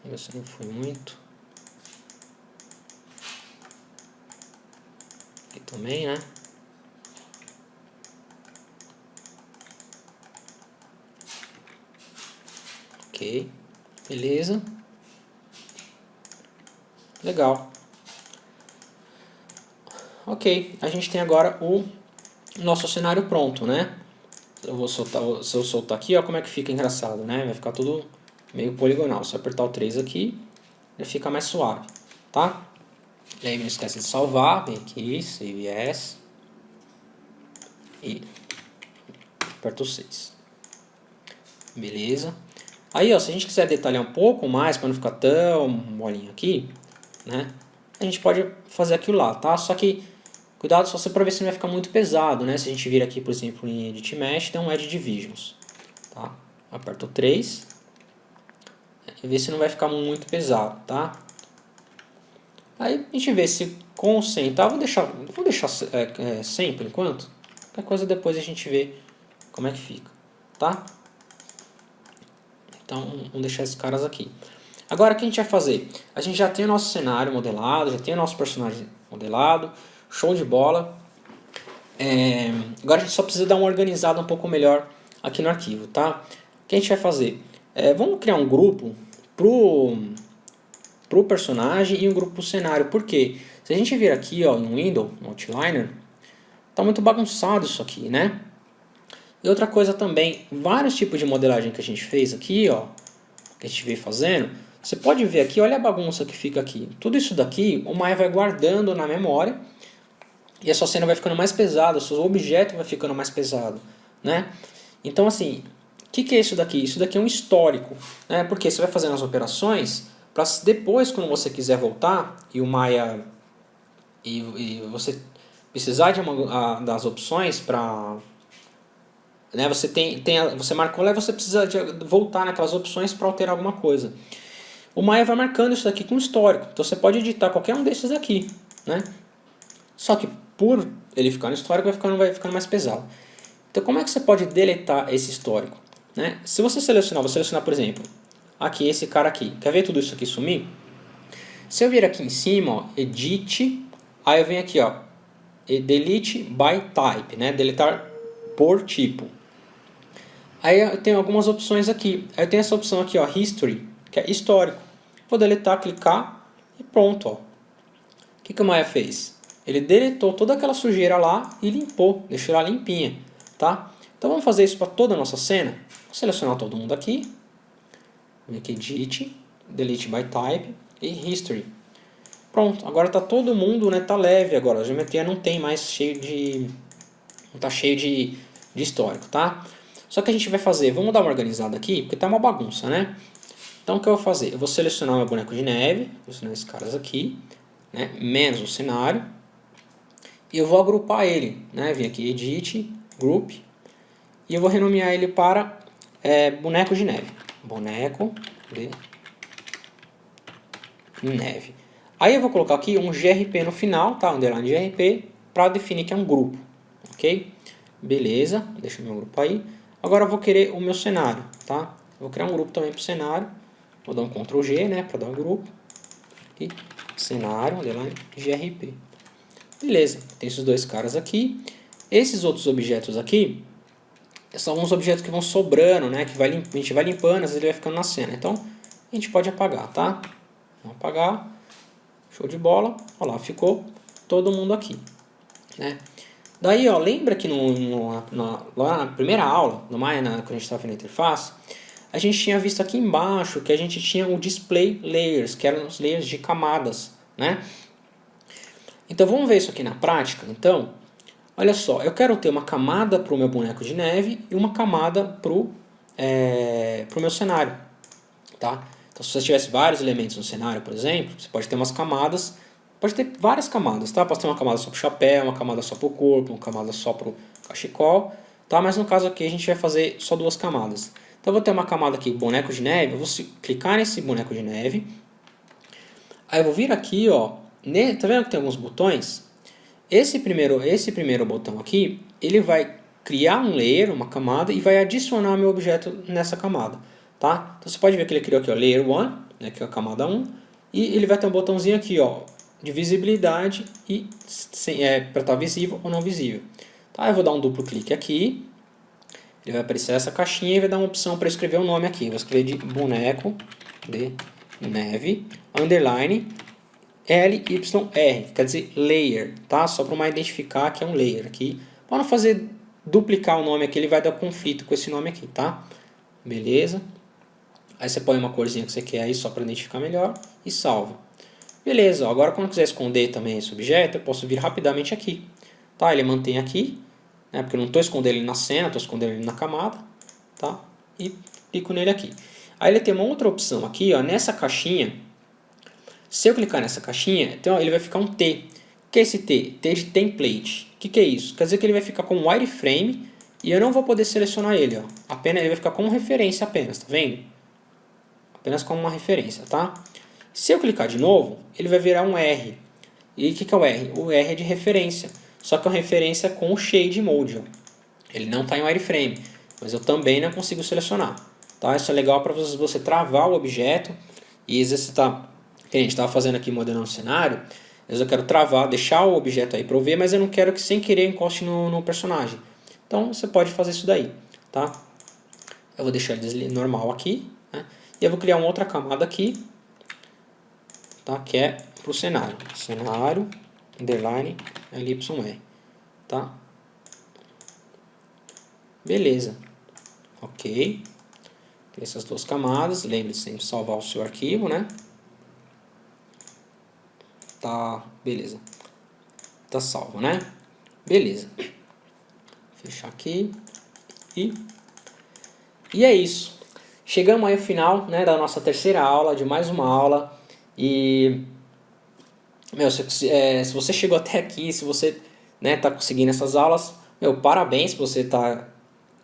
Vamos ver se não foi muito. Aqui também, né? Ok, beleza. Legal. Ok, a gente tem agora o nosso cenário pronto, né? Se eu soltar aqui, ó, como é que fica engraçado, né? Vai ficar tudo meio poligonal. Se eu apertar o 3 aqui, ele fica mais suave, tá? E aí não esquece de salvar, vem aqui, Save As, e aperto o 6. Beleza. Aí, ó, se a gente quiser detalhar um pouco mais, para não ficar tão molinho aqui, né? A gente pode fazer aquilo lá, tá? Só que cuidado só para ver se não vai ficar muito pesado, né? Se a gente vir aqui, por exemplo, em Edit Mesh, tem um Edit Divisions, tá? Aperto o 3 e ver se não vai ficar muito pesado, tá? Aí a gente vê se com ou sem, tá? Vou deixar 100 por enquanto. Qualquer coisa depois a gente vê como é que fica, tá? Então vamos deixar esses caras aqui. Agora o que a gente vai fazer? A gente já tem o nosso cenário modelado, já tem o nosso personagem modelado, show de bola. Agora a gente só precisa dar uma organizada um pouco melhor aqui no arquivo, tá? O que a gente vai fazer? Vamos criar um grupo pro personagem e um grupo pro cenário. Por quê? Se a gente vir aqui, ó, em Window, no Outliner, tá muito bagunçado isso aqui, né? E outra coisa também, vários tipos de modelagem que a gente fez aqui, ó, que a gente veio fazendo, você pode ver aqui, olha a bagunça que fica aqui. Tudo isso daqui, o Maya vai guardando na memória e a sua cena vai ficando mais pesada, o seu objeto vai ficando mais pesado, né? Então assim, o que é isso daqui? Isso daqui é um histórico, né? Porque você vai fazendo as operações para depois, quando você quiser voltar e o Maya e você precisar de das opções para, né, você marcou lá e você precisa voltar naquelas opções para alterar alguma coisa. O Maya vai marcando isso daqui com histórico. Então você pode editar qualquer um desses aqui, né? Só que por ele ficar no histórico vai ficando mais pesado. Então como é que você pode deletar esse histórico, né? Se você selecionar, vou selecionar por exemplo, aqui esse cara aqui. Quer ver tudo isso aqui sumir? Se eu vir aqui em cima, ó, Edit, aí eu venho aqui, ó, Delete by Type, né? Deletar por tipo. Aí eu tenho algumas opções aqui. Aí eu tenho essa opção aqui, ó, History, que é histórico. Vou deletar, clicar e pronto, ó. O que o Maya fez? Ele deletou toda aquela sujeira lá e limpou, deixou ela limpinha, tá? Então vamos fazer isso para toda a nossa cena. Vou selecionar todo mundo aqui. Vem aqui, Edit, Delete by Type e History. Pronto, agora tá todo mundo, né, tá leve agora. A geometria não tem mais não tá cheio de histórico, tá? Só que a gente vai fazer, vamos dar uma organizada aqui, porque tá uma bagunça, né? Então o que eu vou fazer? Eu vou selecionar o meu boneco de neve, vou selecionar esses caras aqui, né, menos o cenário, e eu vou agrupar ele, né, vim aqui Edit, Group, e eu vou renomear ele para boneco de neve. Boneco de neve. Aí eu vou colocar aqui um GRP no final, tá? Underline GRP, para definir que é um grupo, ok? Beleza, deixa o meu grupo aí. Agora eu vou querer o meu cenário, tá? Eu vou criar um grupo também para o cenário. Vou dar um Ctrl G, né, para dar um grupo. Aqui, cenário, underline GRP. Beleza, tem esses dois caras aqui. Esses outros objetos aqui são uns objetos que vão sobrando, né? Que a gente vai limpando, às vezes ele vai ficando na cena. Então, a gente pode apagar, tá? Vamos apagar. Show de bola. Olha lá, ficou todo mundo aqui, né? Daí, ó, lembra que lá na primeira aula, no Maya, quando a gente estava fazendo a interface, a gente tinha visto aqui embaixo que a gente tinha o Display Layers, que eram os layers de camadas, né? Então, vamos ver isso aqui na prática, então. Olha só, eu quero ter uma camada para o meu boneco de neve e uma camada para o meu cenário, tá? Então, se você tivesse vários elementos no cenário, por exemplo, você pode ter umas camadas, pode ter várias camadas, tá? Pode ter uma camada só para o chapéu, uma camada só para o corpo, uma camada só para o cachecol, tá? Mas no caso aqui a gente vai fazer só duas camadas. Então, eu vou ter uma camada aqui, boneco de neve, eu vou clicar nesse boneco de neve, aí eu vou vir aqui, ó, tá vendo que tem alguns botões? Esse primeiro botão aqui, ele vai criar um layer, uma camada, e vai adicionar meu objeto nessa camada, tá? Então você pode ver que ele criou aqui, ó, Layer 1, né, que é a camada 1, e ele vai ter um botãozinho aqui, ó, de visibilidade e para estar visível ou não visível. Tá? Eu vou dar um duplo clique aqui, ele vai aparecer essa caixinha e vai dar uma opção para escrever o nome aqui. Eu vou escrever de boneco de neve, underline, LYR, quer dizer layer, tá? Só para identificar que é um layer aqui. Para não fazer duplicar o nome aqui, ele vai dar conflito com esse nome aqui, tá? Beleza. Aí você põe uma corzinha que você quer aí só para identificar melhor e salva. Beleza, ó, agora quando eu quiser esconder também esse objeto, eu posso vir rapidamente aqui. Tá? Ele mantém aqui, né? Porque eu não estou escondendo ele na cena, estou escondendo ele na camada, tá? E clico nele aqui. Aí ele tem uma outra opção aqui, ó, nessa caixinha. Se eu clicar nessa caixinha, então ele vai ficar um T. O que é esse T? T de template. O que é isso? Quer dizer que ele vai ficar com um wireframe e eu não vou poder selecionar ele. Ó. Apenas, ele vai ficar como referência apenas, tá vendo? Apenas como uma referência, tá? Se eu clicar de novo, ele vai virar um R. E o que é o R? O R é de referência. Só que é uma referência com o Shade Mode. Ó. Ele não está em wireframe, mas eu também não consigo selecionar. Tá? Isso é legal para você travar o objeto e exercitar. Que a gente estava fazendo aqui modelando o cenário, eu quero travar, deixar o objeto aí para eu ver, mas eu não quero que sem querer encoste no personagem. Então você pode fazer isso daí, tá? Eu vou deixar ele normal aqui, né? E eu vou criar uma outra camada aqui, tá? Que é para o cenário. Cenário, underline, LYR, tá? Beleza. Ok. Tem essas duas camadas, lembre-se sempre de salvar o seu arquivo, né? Tá, beleza. Tá salvo, né? Beleza. Fechar aqui. E é isso. Chegamos aí ao final, né, da nossa terceira aula, de mais uma aula. E, meu, se você chegou até aqui, se você, né, tá conseguindo essas aulas, meu, parabéns por você tá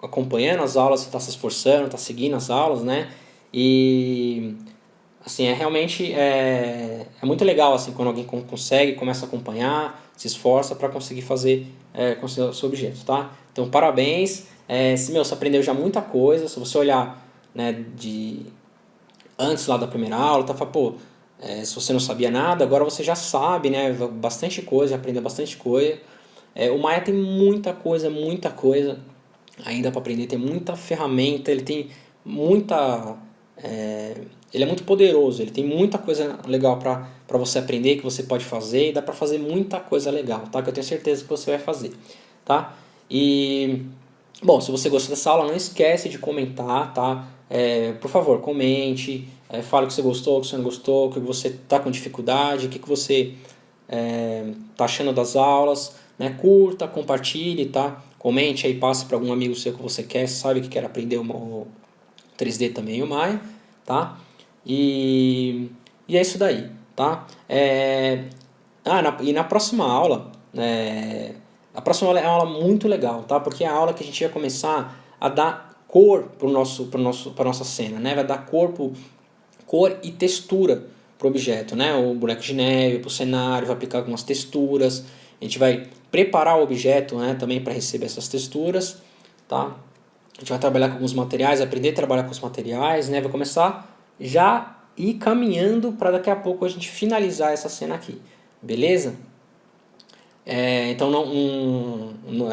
acompanhando as aulas, você tá se esforçando, tá seguindo as aulas, né? E assim, realmente é muito legal assim, quando alguém consegue, começa a acompanhar, se esforça para conseguir fazer com o seu objeto, tá? Então, parabéns. Você aprendeu já muita coisa. Se você olhar, né, antes lá da primeira aula, tá, fala, pô, se você não sabia nada, agora você já sabe, né, bastante coisa, aprendeu bastante coisa. O Maya tem muita coisa ainda para aprender, tem muita ferramenta, ele tem muita... ele é muito poderoso, ele tem muita coisa legal para você aprender, que você pode fazer, e dá para fazer muita coisa legal, tá? Que eu tenho certeza que você vai fazer, tá? E, bom, se você gostou dessa aula, não esquece de comentar, tá? Por favor, comente, fale o que você gostou, o que você não gostou, o que você está com dificuldade, o que você tá achando das aulas, né? Curta, compartilhe, tá? Comente aí, passe para algum amigo seu que você quer, sabe que quer aprender o 3D também, o Maya, tá? E é isso daí, tá? E na próxima aula, a próxima aula é uma aula muito legal, tá? Porque é a aula que a gente vai começar a dar cor para nossa cena, né? Vai dar cor e textura para o objeto, né? O boneco de neve, para o cenário, vai aplicar algumas texturas. A gente vai preparar o objeto, né, também para receber essas texturas, tá? A gente vai trabalhar com alguns materiais, aprender a trabalhar com os materiais, né? Vai começar já ir caminhando para daqui a pouco a gente finalizar essa cena aqui, beleza? Então não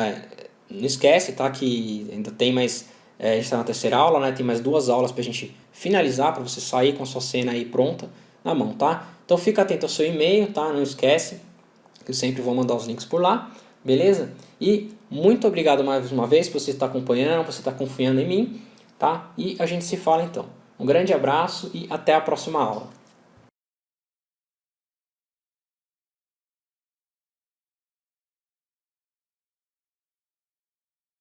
esquece, tá? Que ainda tem mais, a gente está na terceira aula, né? Tem mais 2 aulas para a gente finalizar, para você sair com a sua cena aí pronta na mão, tá? Então fica atento ao seu e-mail, tá? Não esquece, que eu sempre vou mandar os links por lá, beleza? E muito obrigado mais uma vez por você estar acompanhando, por você estar confiando em mim, tá? E a gente se fala então. Um grande abraço e até a próxima aula.